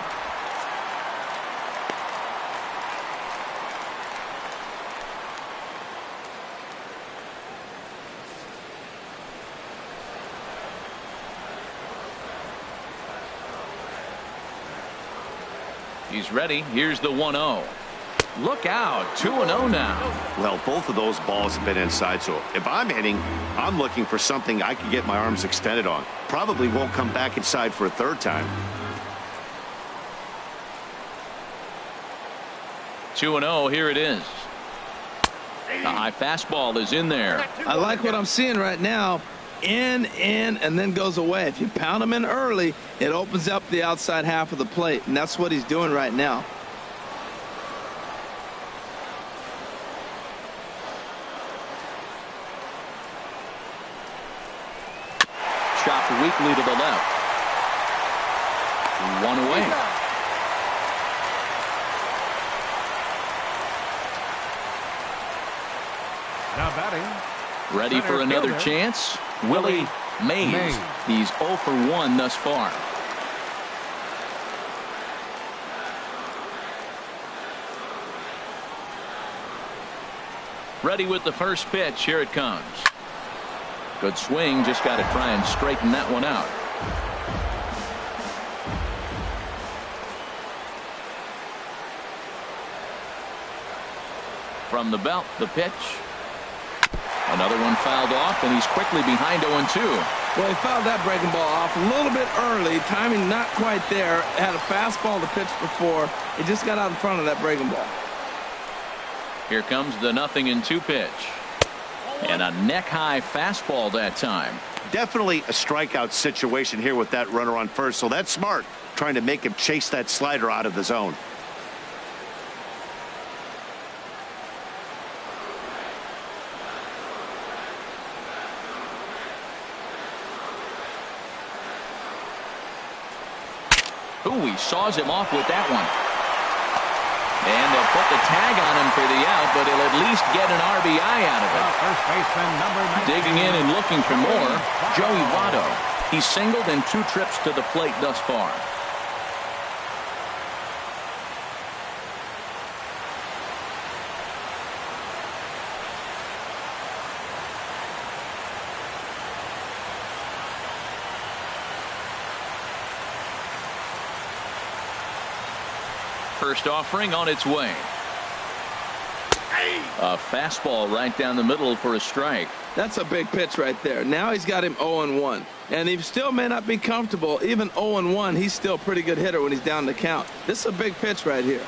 He's ready. Here's the 1-0. Look out. 2-0 now. Well, both of those balls have been inside, so if I'm hitting, I'm looking for something I can get my arms extended on. Probably won't come back inside for a third time. 2-0. Here it is. The high fastball is in there. I like what I'm seeing right now. In, and then goes away. If you pound him in early, it opens up the outside half of the plate, and that's what he's doing right now. Chopped weakly to the left. 1 away. Now batting. Ready for another chance. Willie Mays. He's 0 for 1 thus far. Ready with the first pitch. Here it comes. Good swing. Just got to try and straighten that one out. From the belt, the pitch. Another one fouled off, and he's quickly behind 0-2. Well, he fouled that breaking ball off a little bit early. Timing not quite there. Had a fastball to pitch before. He just got out in front of that breaking ball. Here comes the 0-2 pitch. And a neck-high fastball that time. Definitely a strikeout situation here with that runner on first, so that's smart, trying to make him chase that slider out of the zone. Ooh, he saws him off with that one. And they'll put the tag on him for the out, but he'll at least get an RBI out of it. First baseman, number 19. Digging in and looking for more, Joey Votto. He's singled in 2 trips to the plate thus far. First offering on its way. A fastball right down the middle for a strike. That's a big pitch right there. Now he's got him 0-1. And he still may not be comfortable. Even 0-1, he's still a pretty good hitter when he's down the count. This is a big pitch right here.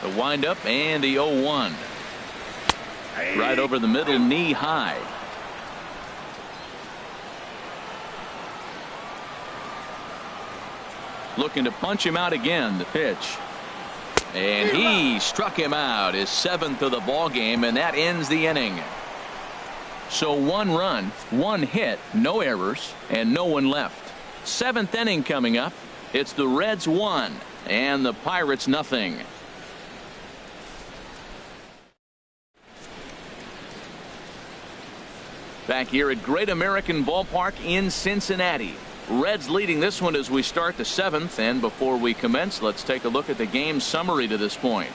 The windup and the 0-1. Right over the middle, knee high. Looking to punch him out again. The pitch. And he struck him out. His 7th of the ball game, and that ends the inning. So 1 run, 1 hit, no errors, and no one left. 7th inning coming up. It's the Reds 1 and the Pirates nothing. Back here at Great American Ballpark in Cincinnati. Reds leading this one as we start the 7th, and before we commence, let's take a look at the game summary to this point.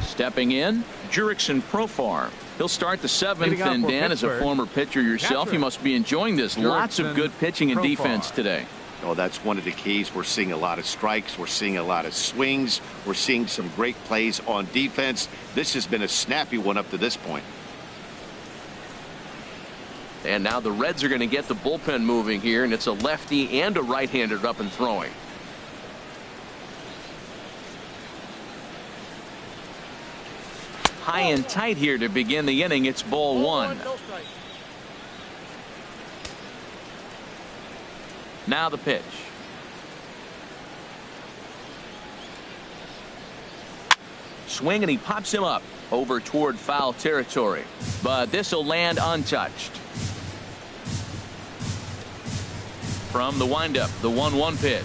Stepping in, Jurickson Profar. He'll start the 7th, and Dan, as a former pitcher yourself, you must be enjoying this. Lots of good pitching and defense today. Oh, that's one of the keys. We're seeing a lot of strikes. We're seeing a lot of swings. We're seeing some great plays on defense. This has been a snappy one up to this point. And now the Reds are going to get the bullpen moving here, and it's a lefty and a right-hander up and throwing. High and tight here to begin the inning. It's ball 1. Now the pitch. Swing, and he pops him up over toward foul territory, but this will land untouched. From the windup, the 1-1 pitch.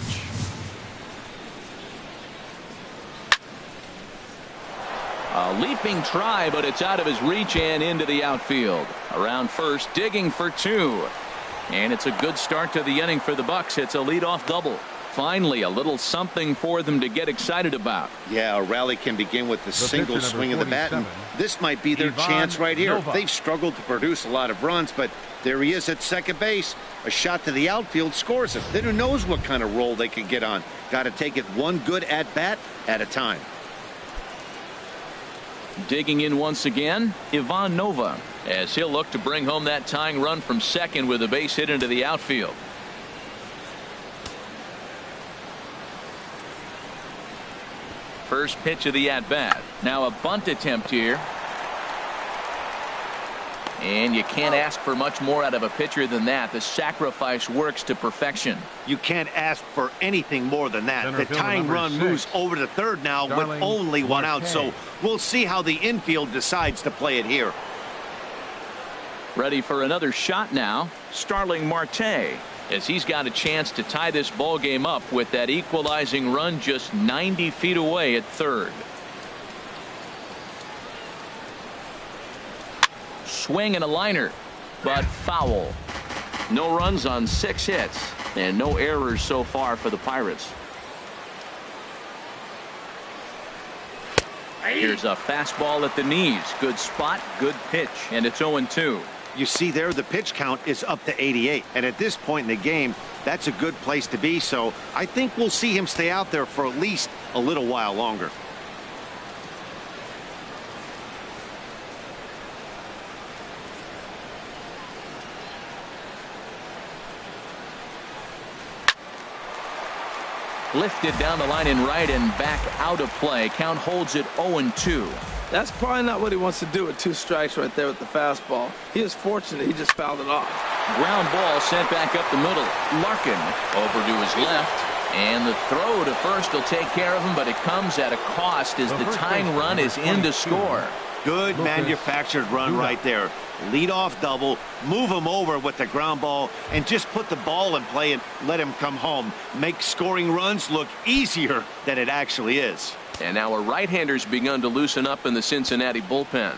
A leaping try, but it's out of his reach and into the outfield. Around first, digging for 2. And it's a good start to the inning for the Bucks. It's a leadoff double. Finally, a little something for them to get excited about. Yeah, a rally can begin with the single swing of the bat, and this might be their chance right here. They've struggled to produce a lot of runs, but there he is at second base. A shot to the outfield scores it. Then who knows what kind of roll they can get on. Got to take it one good at-bat at a time. Digging in once again, Ivan Nova, as he'll look to bring home that tying run from second with a base hit into the outfield. First pitch of the at-bat. Now a bunt attempt here. And you can't ask for much more out of a pitcher than that. The sacrifice works to perfection. You can't ask for anything more than that. The tying run moves over to third now with only 1 out. So we'll see how the infield decides to play it here. Ready for another shot now. Starling Marte, as he's got a chance to tie this ball game up with that equalizing run just 90 feet away at third. Swing and a liner, but foul. No runs on 6 hits and no errors so far for the Pirates. Here's a fastball at the knees. Good spot, good pitch, and it's 0-2. You see there, the pitch count is up to 88, and at this point in the game, that's a good place to be. So I think we'll see him stay out there for at least a little while longer. Lifted down the line in right and back out of play. Count holds it 0-2. That's probably not what he wants to do with 2 strikes right there with the fastball. He is fortunate he just fouled it off. Ground ball sent back up the middle. Larkin over to his left. And the throw to first will take care of him, but it comes at a cost as the tying run is in to score. Good manufactured run right there. Lead off double, move him over with the ground ball, and just put the ball in play and let him come home. Make scoring runs look easier than it actually is. And now a right-hander's begun to loosen up in the Cincinnati bullpen.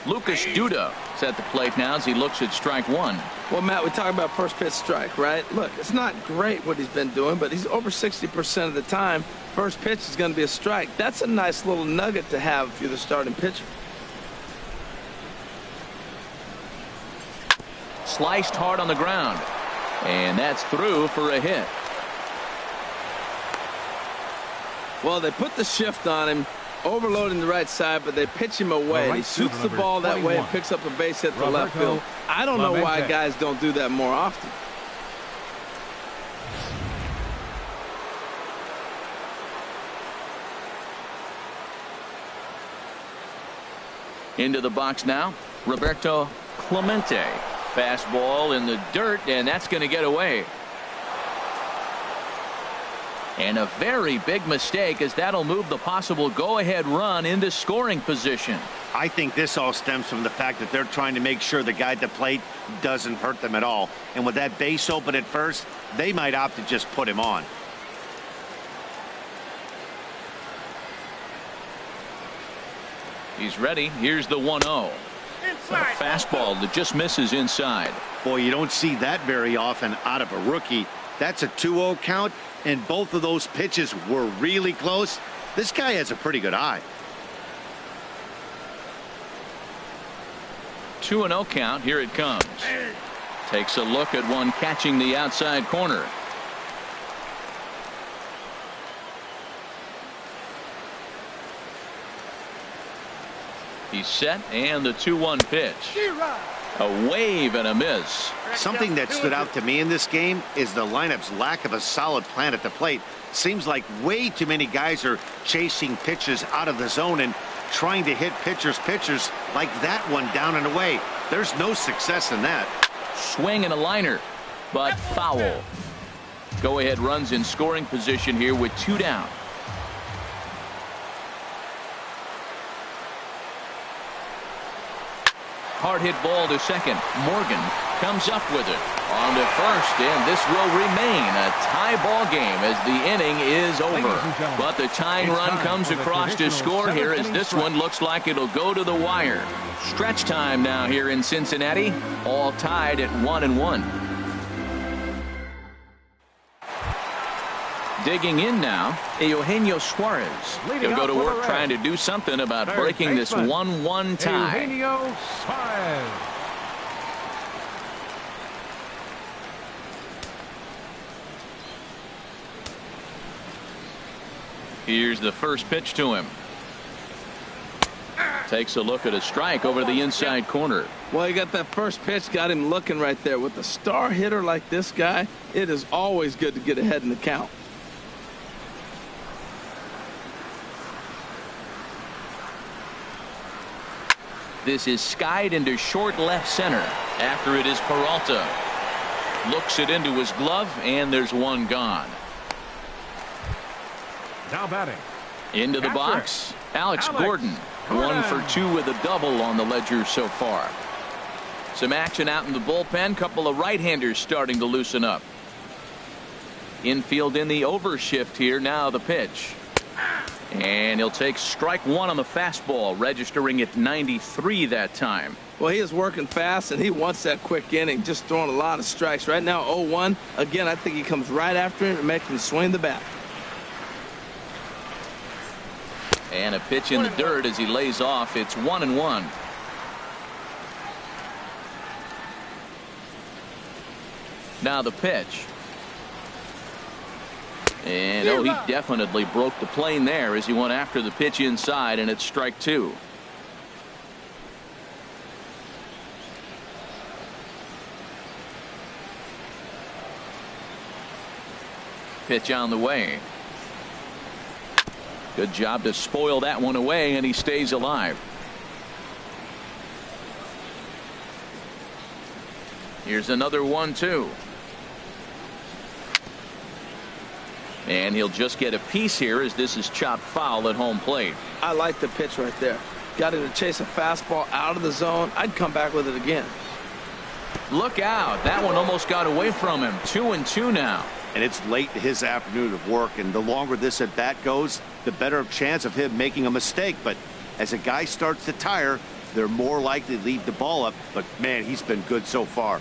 Lucas Duda is at the plate now as he looks at strike one. Well, Matt, we talk about first pitch strike, right? Look, it's not great what he's been doing, but he's over 60% of the time. First pitch is going to be a strike. That's a nice little nugget to have if you're the starting pitcher. Sliced hard on the ground. And that's through for a hit. Well, they put the shift on him, overloading the right side, but they pitch him away. He shoots the ball that way and picks up a base hit to left field. I don't know why guys don't do that more often. Into the box now, Roberto Clemente. Fastball in the dirt, and that's going to get away. And a very big mistake, as that'll move the possible go-ahead run into scoring position. I think this all stems from the fact that they're trying to make sure the guy at the plate doesn't hurt them at all. And with that base open at first, they might opt to just put him on. He's ready. Here's the 1-0. A fastball that just misses inside. Boy, you don't see that very often out of a rookie. That's a 2-0 count, and both of those pitches were really close. This guy has a pretty good eye. 2-0 count. Here it comes. Takes a look at one catching the outside corner. He's set, and the 2-1 pitch. A wave and a miss. Something that stood out to me in this game is the lineup's lack of a solid plan at the plate. Seems like way too many guys are chasing pitches out of the zone and trying to hit pitchers like that one down and away. There's no success in that. Swing and a liner, but foul. Go-ahead runs in scoring position here with 2 down. Hard hit ball to second. Morgan comes up with it on to first, and this will remain a tie ball game as the inning is over. But the tying run comes across to score here as this one looks like it'll go to the wire. Stretch time now here in Cincinnati, all tied at 1-1. Digging in now, Eugenio Suarez. He'll go to work trying to do something about breaking this 1-1 tie. Eugenio Suarez. Here's the first pitch to him. Takes a look at a strike over the inside corner. Well, you got that first pitch, got him looking right there. With a star hitter like this guy, it is always good to get ahead in the count. This is skied into short left center. After it is Peralta. Looks it into his glove, and there's one gone. Now batting. Into the box, Alex Gordon. 1 for 2 with a double on the ledger so far. Some action out in the bullpen. Couple of right-handers starting to loosen up. Infield in the overshift here. Now the pitch. And he'll take strike one on the fastball, registering at 93 that time. Well, he is working fast, and he wants that quick inning, just throwing a lot of strikes. Right now, 0-1. Again, I think he comes right after him and makes him swing the bat. And a pitch in the dirt as he lays off. It's 1-1. Now the pitch. And he definitely broke the plane there as he went after the pitch inside, and it's strike 2. Pitch on the way. Good job to spoil that one away, and he stays alive. Here's another 1-2. And he'll just get a piece here as this is chopped foul at home plate. I like the pitch right there. Got him to chase a fastball out of the zone. I'd come back with it again. Look out. That one almost got away from him. 2-2 now. And it's late in his afternoon of work, and the longer this at bat goes, the better chance of him making a mistake. But as a guy starts to tire, they're more likely to leave the ball up. But man, he's been good so far.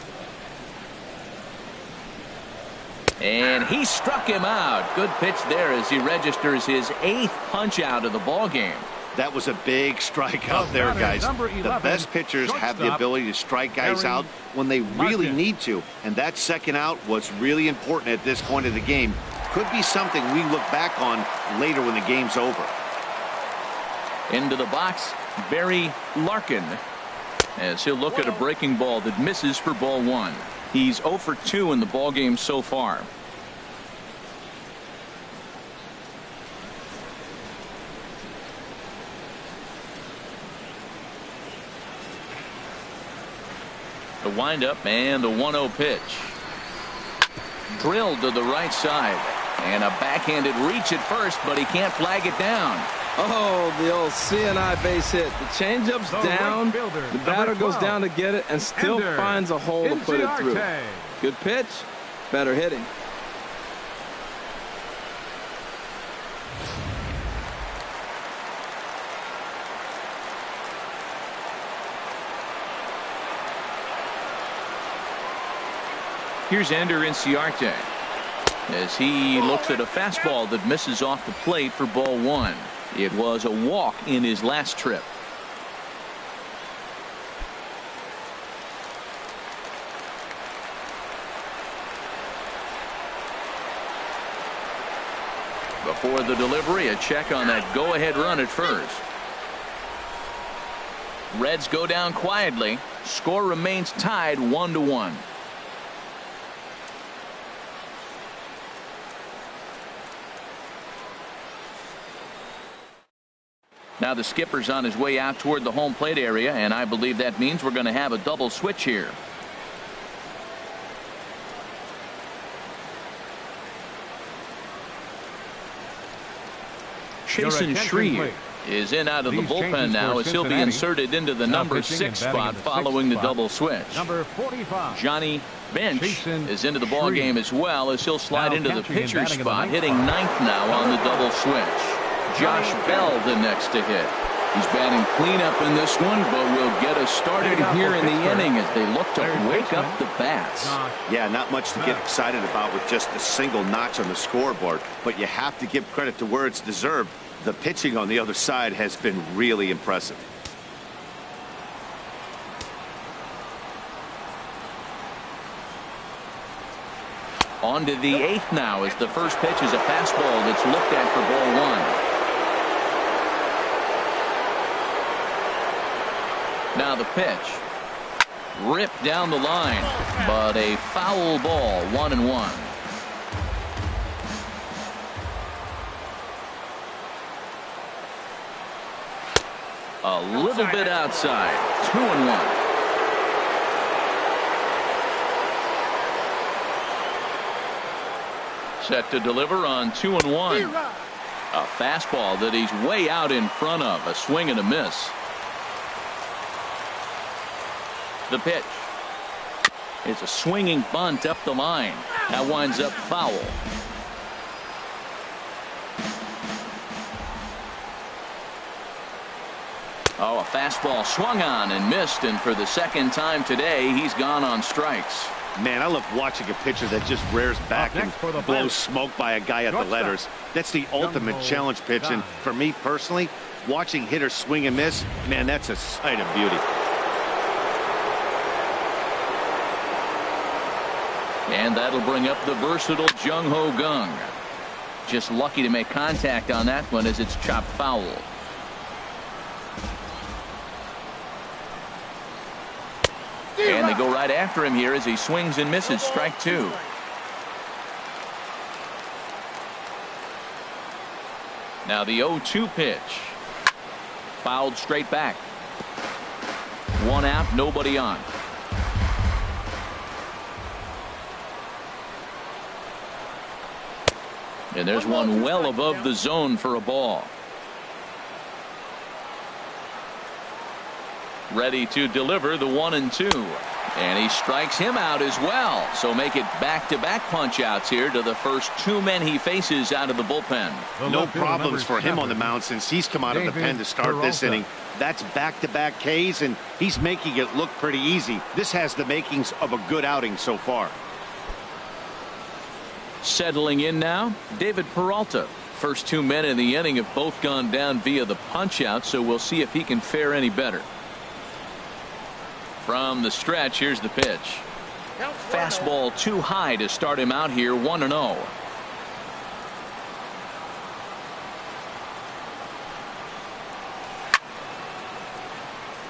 And he struck him out. Good pitch there as he registers his 8th punch out of the ball game. That was a big strikeout there, guys. The best pitchers have the ability to strike guys out when they really need to. And that second out was really important at this point of the game. Could be something we look back on later when the game's over. Into the box, Barry Larkin, as he'll look at a breaking ball that misses for ball 1. He's 0 for 2 in the ball game so far. The windup and the 1-0 pitch. Drilled to the right side. And a backhanded reach at first, but he can't flag it down. Oh, the old CNI base hit. The changeup's down. The batter goes down to get it and still finds a hole to put it through. Good pitch. Better hitting. Here's Ender Inciarte as he looks at a fastball that misses off the plate for ball 1. It was a walk in his last trip. Before the delivery, a check on that go-ahead run at first. Reds go down quietly. Score remains tied 1-1. Now the skipper's on his way out toward the home plate area, and I believe that means we're going to have a double switch here. Chasen Shreve is in out of the bullpen now as he'll be inserted into the number 6 spot following the double switch. Number 45. Johnny Bench is into the ball game as well as he'll slide into the pitcher spot, hitting 9th now on the double switch. Josh Bell the next to hit. He's batting cleanup in this one, but will get us started here in the inning as they look to wake up the bats. Yeah, not much to get excited about with just a single notch on the scoreboard, but you have to give credit to where it's deserved. The pitching on the other side has been really impressive. On to the 8th now as the first pitch is a fastball that's looked at for ball 1. Now the pitch. Ripped down the line, but a foul ball, 1-1. A little bit outside, 2-1. Set to deliver on 2-1. A fastball that he's way out in front of. A swing and a miss. The pitch. It's a swinging bunt up the line. That winds up foul. Oh, a fastball swung on and missed, and for the second time today, he's gone on strikes. Man, I love watching a pitcher that just rears back and blows smoke by a guy at the letters. That's the ultimate challenge pitch, and for me personally, watching hitters swing and miss, man, that's a sight of beauty. And that'll bring up the versatile Jung Ho Gung. Just lucky to make contact on that one as it's chopped foul. And they go right after him here as he swings and misses. Strike 2. Now the 0-2 pitch. Fouled straight back. 1 out, nobody on. And there's one well above the zone for a ball. Ready to deliver the 1-2. And he strikes him out as well. So make it back-to-back punch outs here to the first two men he faces out of the bullpen. No problems for him on the mound since he's come out of the pen to start this inning. That's back-to-back Ks, and he's making it look pretty easy. This has the makings of a good outing so far. Settling in now, David Peralta. First two men in the inning have both gone down via the punch out, so we'll see if he can fare any better. From the stretch, here's the pitch. Fastball too high to start him out here, 1-0.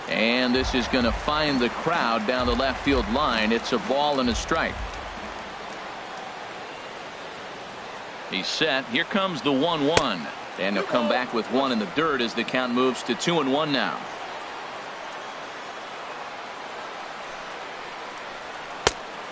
And this is going to find the crowd down the left field line. It's a ball and a strike. He's set. Here comes the 1-1. And he'll come back with one in the dirt as the count moves to 2-1 now.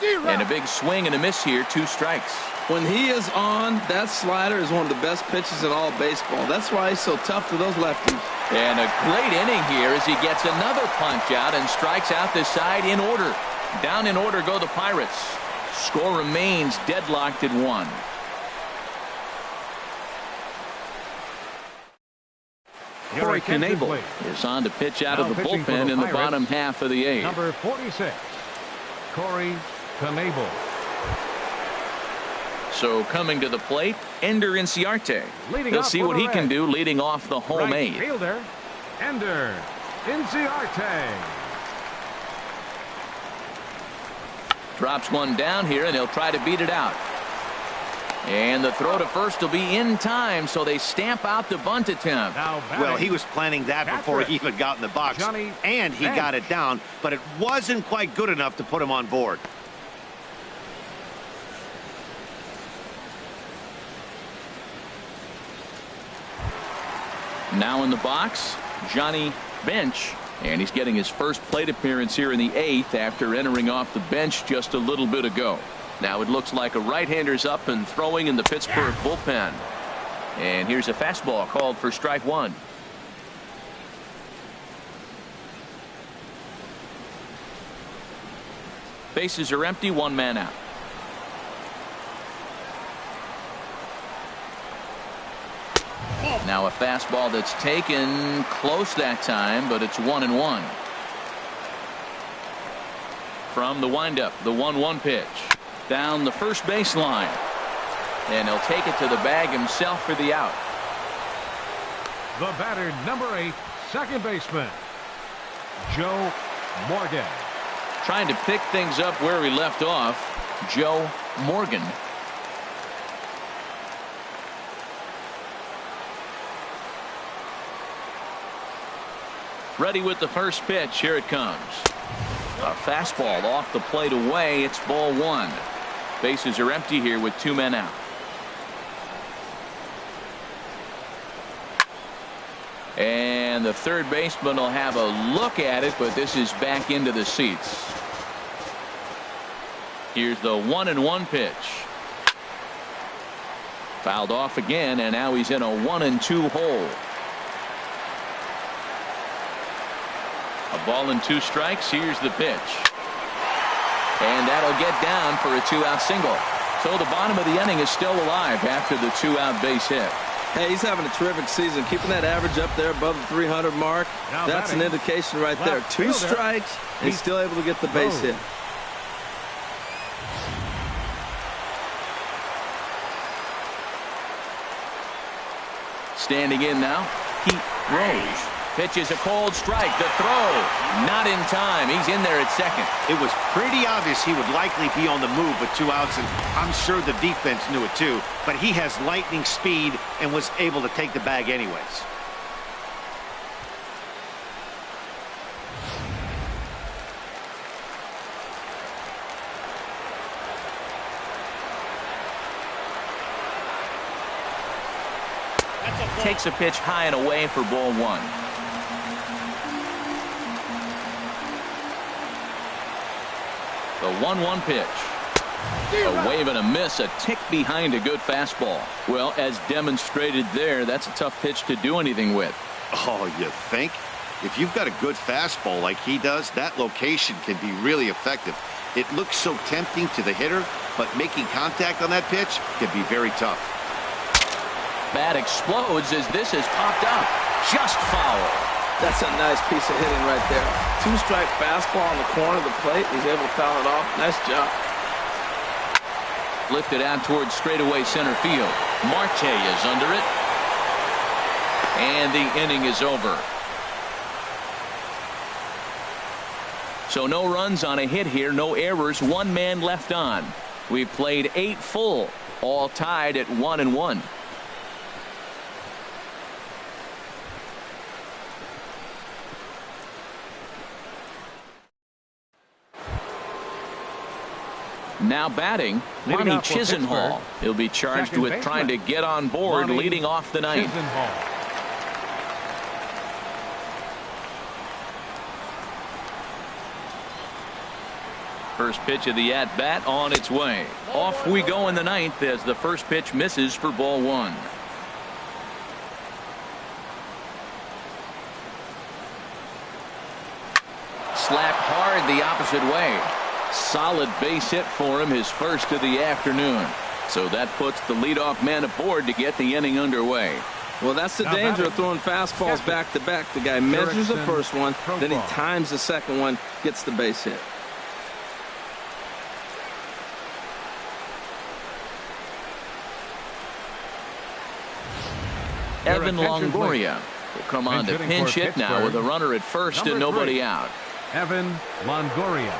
And a big swing and a miss here, 2 strikes. When he is on, that slider is one of the best pitches in all baseball. That's why he's so tough to those lefties. And a great inning here as he gets another punch out and strikes out this side in order. Down in order go the Pirates. Score remains deadlocked at 1. Corey Knebel is on to pitch out of the bullpen in the bottom half of the 8th. Number 46, Corey Knebel. So coming to the plate, Ender Inciarte. We'll see what he can do leading off the home Right 8th. fielder, Ender Inciarte. Drops one down here, and he'll try to beat it out. And the throw to first will be in time, so they stamp out the bunt attempt. Well, he was planning that before he even got in the box, and he got it down, but it wasn't quite good enough to put him on board. Now in the box, Johnny Bench, and he's getting his first plate appearance here in the 8th after entering off the bench just a little bit ago. Now it looks like a right-hander's up and throwing in the Pittsburgh bullpen. And here's a fastball called for strike 1. Bases are empty, 1 man out. Now a fastball that's taken close that time, but it's 1-1. From the windup, the 1-1 pitch. Down the first baseline. And he'll take it to the bag himself for the out. The batter, number 8, second baseman, Joe Morgan. Trying to pick things up where he left off, Joe Morgan. Ready with the first pitch. Here it comes. A fastball off the plate away. It's ball 1. Bases are empty here with 2 men out. And the third baseman will have a look at it, but this is back into the seats. Here's the 1-1 pitch. Fouled off again, and now he's in a 1-2 hole. A ball and 2 strikes. Here's the pitch. And that'll get down for a 2-out single. So the bottom of the inning is still alive after the 2-out base hit. Hey, he's having a terrific season, keeping that average up there above the 300 mark. That's an indication right there. 2 strikes, and he's still able to get the base hit. Standing in now, Pete Rose. Pitches a cold strike. The throw not in time. He's in there at second. It was pretty obvious he would likely be on the move with 2 outs, and I'm sure the defense knew it too, but he has lightning speed and was able to take the bag anyways. Takes a pitch high and away for ball 1. The 1-1 pitch. A wave and a miss, a tick behind a good fastball. Well, as demonstrated there, that's a tough pitch to do anything with. Oh, you think? If you've got a good fastball like he does, that location can be really effective. It looks so tempting to the hitter, but making contact on that pitch can be very tough. Bat explodes as this is popped up. Just foul. That's a nice piece of hitting right there. Two-strike fastball on the corner of the plate. He's able to foul it off. Nice job. Lifted out towards straightaway center field. Marte is under it. And the inning is over. So no runs on a hit here, no errors, one man left on. We've played 8 full, all tied at 1-1. Now batting, Ronnie Chisenhall. He'll be charged with trying to get on board leading off the ninth. First pitch of the at-bat on its way. Off we go in the ninth as the first pitch misses for ball 1. Slapped hard the opposite way. Solid base hit for him, his first of the afternoon. So that puts the leadoff man aboard to get the inning underway. Well, that's the danger of throwing fastballs back-to-back. The guy measures the first one, then he times the second one, gets the base hit. Evan Longoria will come on to pinch hit now with a runner at first and nobody out. Evan Longoria.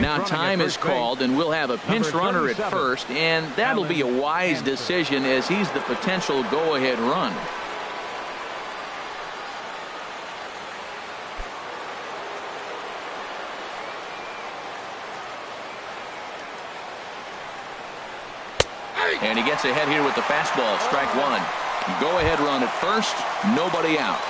Now time is called and we'll have a pinch runner at first, and that'll be a wise decision as he's the potential go-ahead run. And he gets ahead here with the fastball. Strike 1. Go-ahead run at first. Nobody out.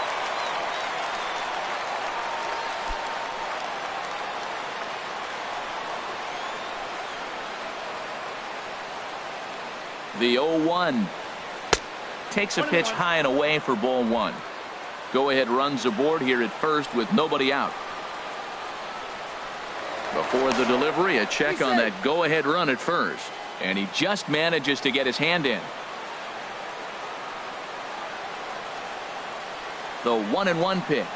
The 0-1. Takes a pitch high and away for ball 1. Go-ahead runs aboard here at first with nobody out. Before the delivery, a check on that go-ahead run at first. And he just manages to get his hand in. The 1-1 pitch.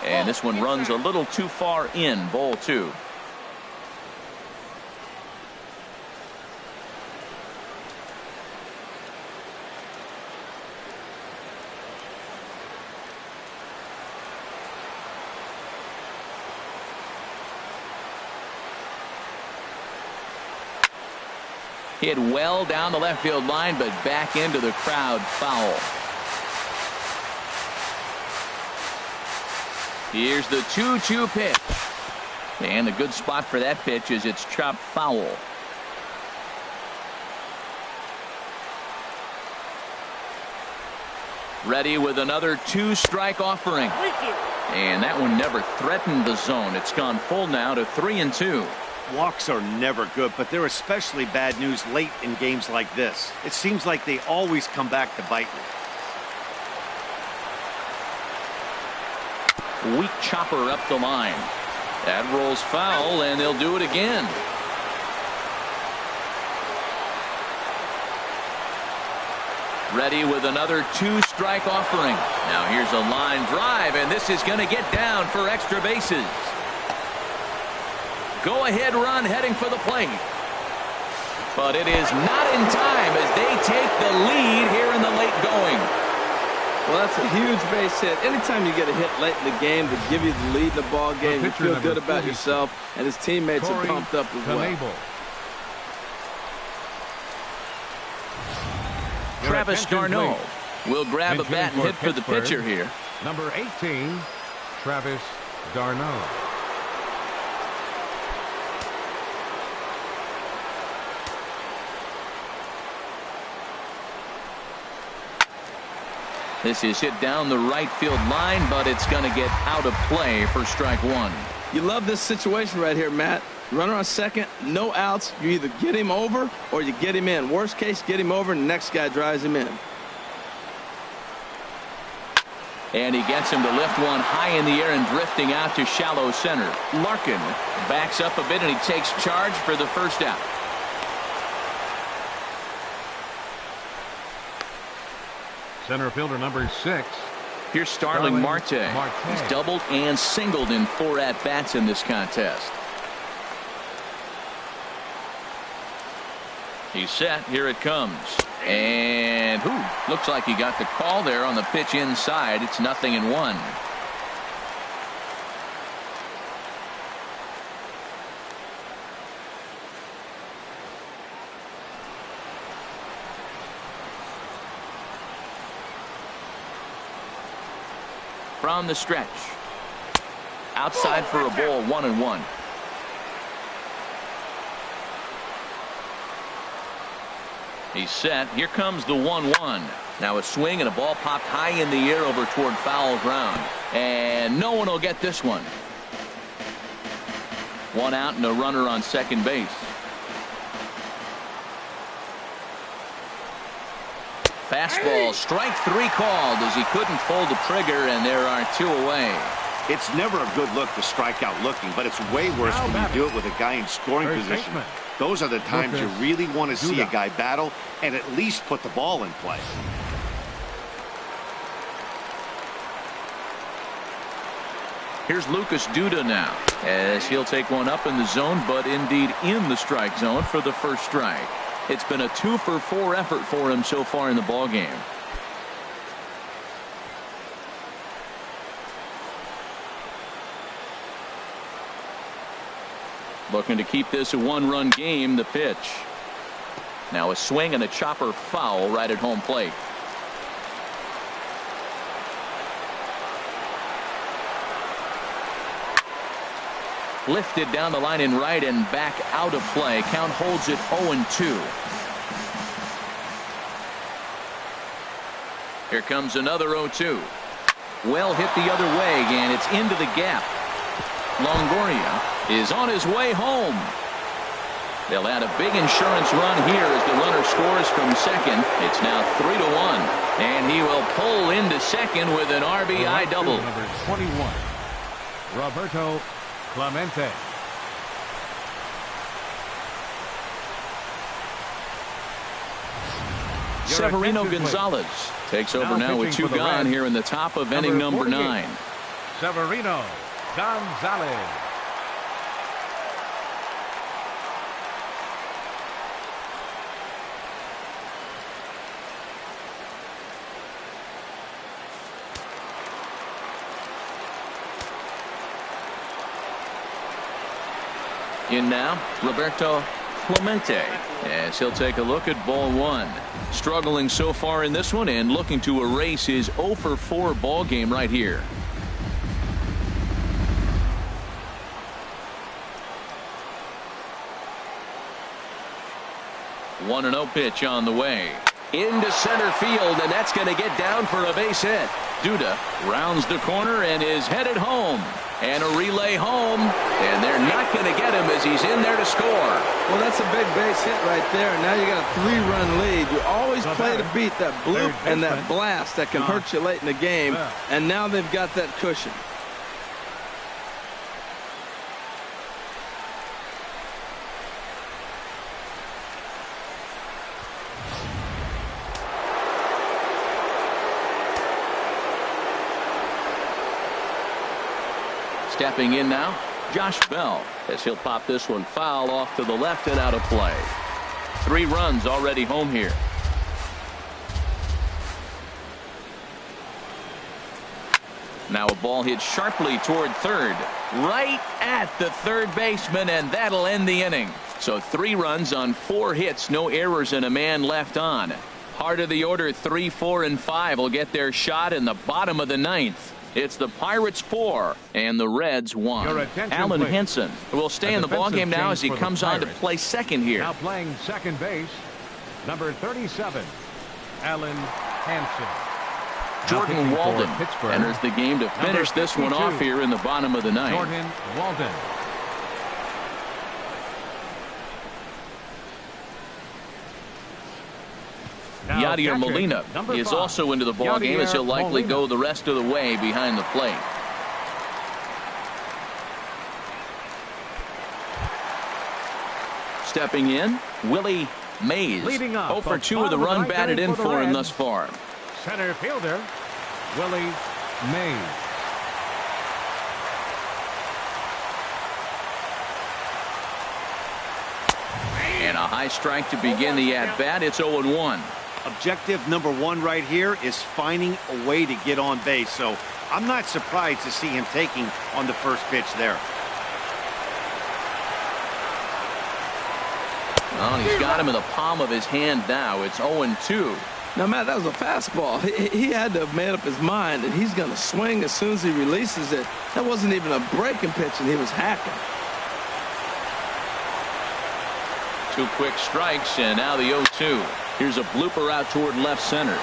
And this one runs a little too far in, ball 2. Hit well down the left field line, but back into the crowd, foul. Here's the 2-2 pitch. And a good spot for that pitch is it's chopped foul. Ready with another 2-strike offering. And that one never threatened the zone. It's gone full now to 3-2. Walks are never good, but they're especially bad news late in games like this. It seems like they always come back to bite me. Weak chopper up the line. That rolls foul, and they'll do it again. Ready with another 2-strike offering. Now here's a line drive, and this is going to get down for extra bases. Go-ahead run heading for the plate. But it is not in time as they take the lead here in the late going. Well, that's a huge base hit. Anytime you get a hit late in the game to give you the lead in the ball game, you feel good about yourself, and his teammates are pumped up as well. Travis d'Arnaud will grab a bat and hit for the pitcher here. Number 18, Travis d'Arnaud. This is hit down the right field line, but it's going to get out of play for strike one. You love this situation right here, Matt. Runner on second, no outs. You either get him over or you get him in. Worst case, get him over and the next guy drives him in. And he gets him to lift one high in the air and drifting out to shallow center. Larkin backs up a bit and he takes charge for the first out. Center fielder number 6. Here's Starling Marte. He's doubled and singled in 4 at-bats in this contest. He's set. Here it comes. And looks like he got the call there on the pitch inside. It's 0-1. From the stretch. Outside for a ball, 1-1. He's set. Here comes the 1-1. Now a swing and a ball popped high in the air over toward foul ground. And no one will get this one. 1 out and a runner on second base. Fastball, strike 3 called as he couldn't pull the trigger, and there are 2 away. It's never a good look to strike out looking, but it's way worse when you do it with a guy in scoring position. Those are the times you really want to see a guy battle and at least put the ball in play. Here's Lucas Duda now as he'll take one up in the zone, but indeed in the strike zone for the first strike. It's been a 2-for-4 effort for him so far in the ballgame. Looking to keep this a 1-run game. The pitch. Now a swing and a chopper foul right at home plate. Lifted down the line in right and back out of play. Count holds it 0-2. Here comes another 0-2. Well hit the other way, and it's into the gap. Longoria is on his way home. They'll add a big insurance run here as the runner scores from second. It's now 3-1, and he will pull into second with an RBI double. Number 21, Roberto Clemente. Severino Gonzalez takes over now with 2 gone here in the top of inning number 9. Severino Gonzalez. In now, Roberto Clemente, as he'll take a look at ball 1. Struggling so far in this one and looking to erase his 0-for-4 ball game right here. One 1-0 pitch on the way. Into center field, and that's going to get down for a base hit. Duda rounds the corner and is headed home. And a relay home, and they're not going to get him as he's in there to score. Well, that's a big base hit right there. Now you got a 3-run lead. You always play to beat that bloop and that blast that can hurt you late in the game. And now they've got that cushion. Stepping in now, Josh Bell, as he'll pop this one foul off to the left and out of play. 3 runs already home here. Now a ball hit sharply toward third, right at the third baseman, and that'll end the inning. So 3 runs on 4 hits, no errors, and a man left on. Heart of the order, 3, 4, and 5 will get their shot in the bottom of the 9th. It's the Pirates 4 and the Reds 1. Alan Henson will stay in the ballgame now as he comes on to play second here. Now playing second base, number 37, Alan Henson. Jordan Walden enters the game to finish this one off here in the bottom of the ninth. Jordan Walden. Yadier Molina is also into the ball game as he'll likely go the rest of the way behind the plate. Stepping in, Willie Mays. 0 for 2 with a run batted in for him thus far. Center fielder, Willie Mays. And a high strike to begin the at-bat. It's 0-1. Objective number 1 right here is finding a way to get on base. So I'm not surprised to see him taking on the first pitch there. Well, he's got him in the palm of his hand now. It's 0-2. Now, Matt, that was a fastball. He had to have made up his mind that he's going to swing as soon as he releases it. That wasn't even a breaking pitch, and he was hacking. 2 quick strikes, and now the 0-2. Here's a blooper out toward left center.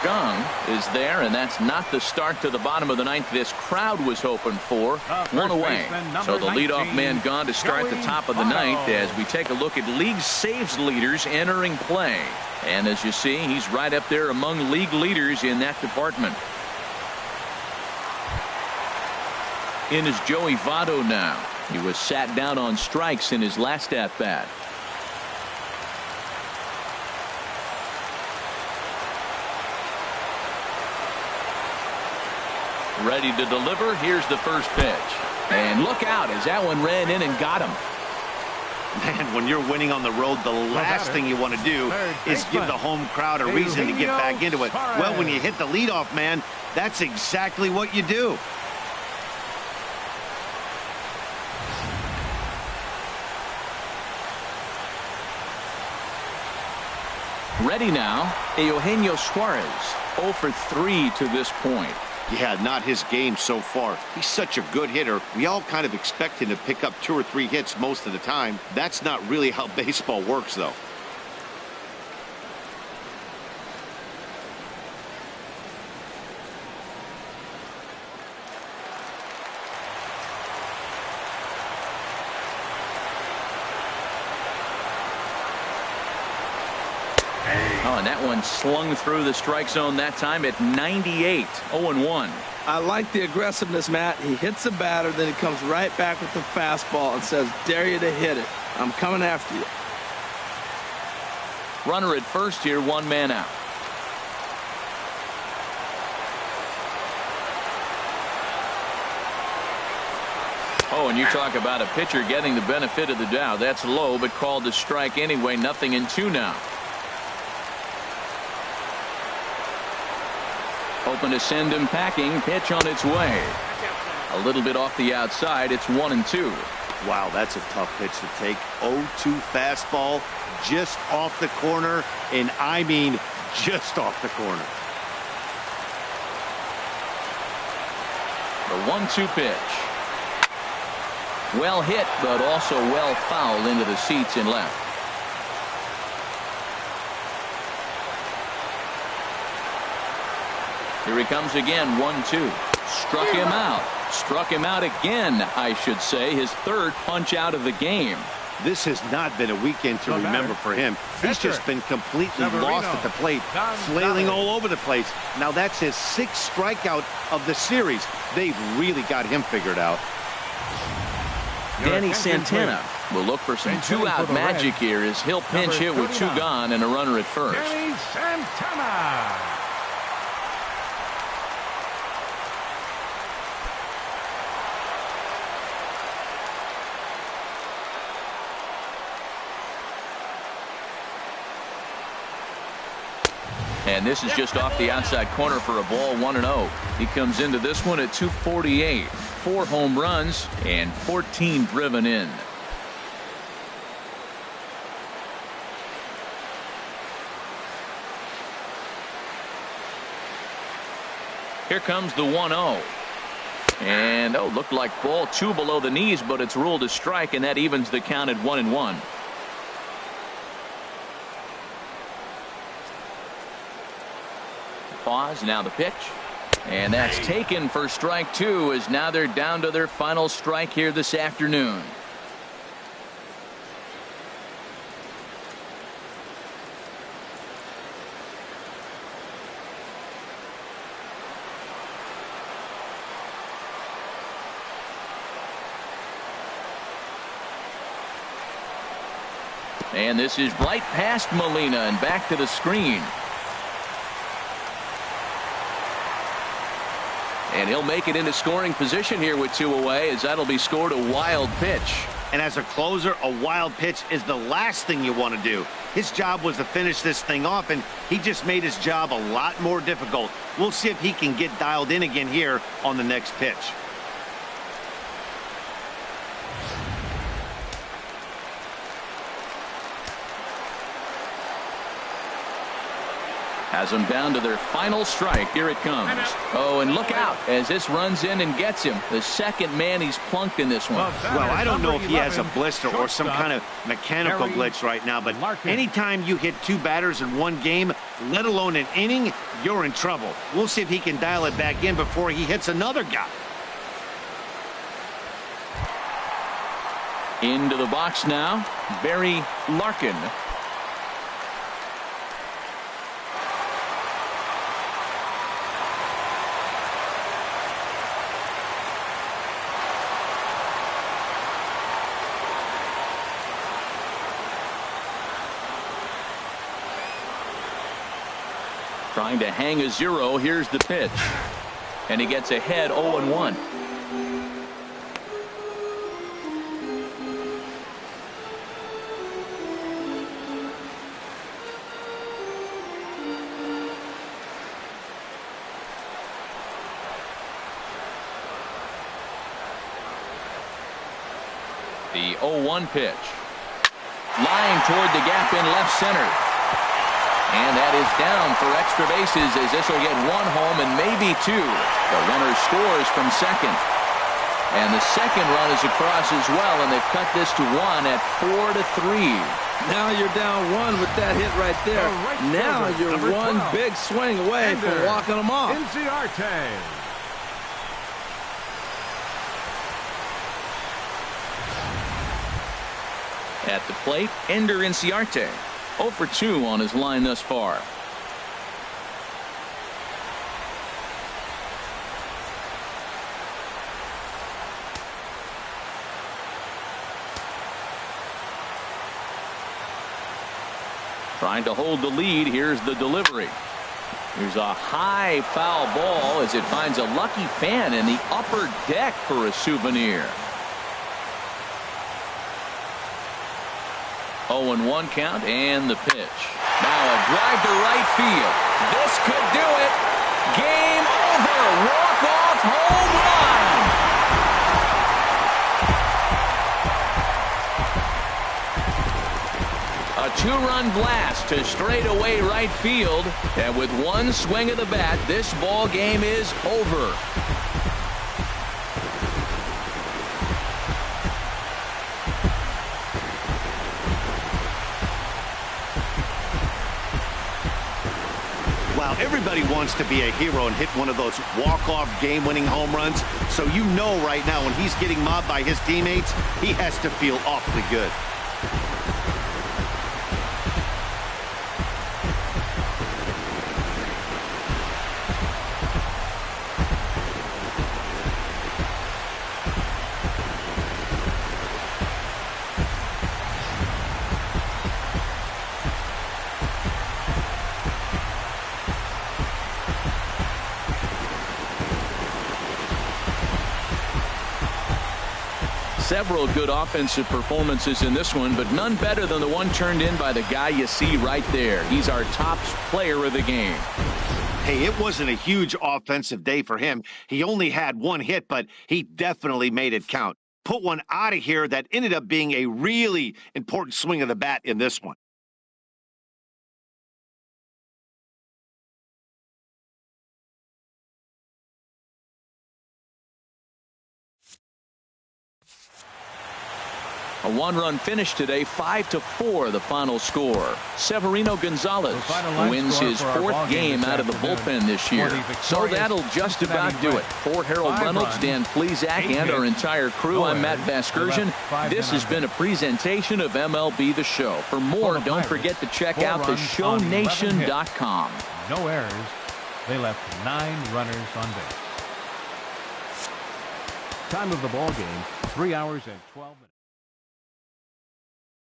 Gong is there, and that's not the start to the bottom of the ninth this crowd was hoping for. 1 away. So the leadoff man gone to start the top of the ninth as we take a look at league saves leaders entering play. And as you see, he's right up there among league leaders in that department. In is Joey Votto now. He was sat down on strikes in his last at-bat. Ready to deliver. Here's the first pitch. And look out as that one ran in and got him. Man, when you're winning on the road, the last thing you want to do is give the home crowd a reason to get back into it. Well, when you hit the leadoff man, that's exactly what you do. Ready now, Eugenio Suarez, 0 for 3 to this point. Yeah, not his game so far. He's such a good hitter. We all kind of expect him to pick up 2 or 3 hits most of the time. That's not really how baseball works, though. Oh, and that one slung through the strike zone that time at 98. 0-1. I like the aggressiveness, Matt. He hits the batter, then he comes right back with the fastball and says, dare you to hit it. I'm coming after you. Runner at first here, 1 man out. Oh, and you talk about a pitcher getting the benefit of the doubt. That's low, but called to strike anyway. 0-2 now. Hoping to send him packing. Pitch on its way. A little bit off the outside. It's 1-2. Wow, that's a tough pitch to take. 0-2 fastball just off the corner, and I mean just off the corner. The 1-2 pitch. Well hit, but also well fouled into the seats in left. Here he comes again, 1-2. Struck him out. Struck him out again, I should say. His 3rd punch out of the game. This has not been a weekend to remember for him. He's just been completely lost at the plate, flailing all over the place. Now that's his 6th strikeout of the series. They've really got him figured out. Danny Santana will look for some 2-out magic here as he'll pinch hit with 2 gone and a runner at first. Danny Santana. And this is just off the outside corner for a ball, 1-0. He comes into this one at 248. 4 home runs and 14 driven in. Here comes the 1-0. And looked like ball 2 below the knees, but it's ruled a strike, and that evens the count at 1-1. pause. Now the pitch. And that's taken for strike two, as now they're down to their final strike here this afternoon. And this is right past Molina and back to the screen. And he'll make it into scoring position here with two away, as that'll be scored a wild pitch. And as a closer, a wild pitch is the last thing you want to do. His job was to finish this thing off, and he just made his job a lot more difficult. We'll see if he can get dialed in again here on the next pitch. Has them down to their final strike. Here it comes. Oh, and look out as this runs in and gets him. The second man he's plunked in this one. Well, I don't know if he has a blister or some kind of mechanical glitch right now, but anytime you hit two batters in one game, let alone an inning, you're in trouble. We'll see if he can dial it back in before he hits another guy. Into the box now, Barry Larkin. Trying to hang a zero. Here's the pitch. And he gets ahead 0-1. The 0-1 pitch. Line toward the gap in left center. And that is down for extra bases, as this will get one home and maybe two. The runner scores from second. And the second run is across as well, and they've cut this to one at 4-3. Now you're down one with that hit right there. Now you're one big swing away from walking them off. At the plate, Ender Inciarte. 0 for 2 on his line thus far. Trying to hold the lead. Here's the delivery. Here's a high foul ball as it finds a lucky fan in the upper deck for a souvenir. 0-1 count, and the pitch. Now a drive to right field. This could do it. Game over. Walk-off home run. A two-run blast to straightaway right field. And with one swing of the bat, this ball game is over. Everybody wants to be a hero and hit one of those walk-off game-winning home runs. So you know right now when he's getting mobbed by his teammates, he has to feel awfully good. Several good offensive performances in this one, but none better than the one turned in by the guy you see right there. He's our top player of the game. Hey, it wasn't a huge offensive day for him. He only had one hit, but he definitely made it count. Put one out of here that ended up being a really important swing of the bat in this one. A one-run finish today, 5-4 the final score. Severino Gonzalez wins his fourth game out of the bullpen this year. So that'll just about do it. For Harold Reynolds, Dan Plesac, and our entire crew, I'm Matt Vasgersian. This has been a presentation of MLB The Show. For more, don't forget to check out theshownation.com. No errors. They left 9 runners on base. Time of the ball game, 3 hours and 12 minutes.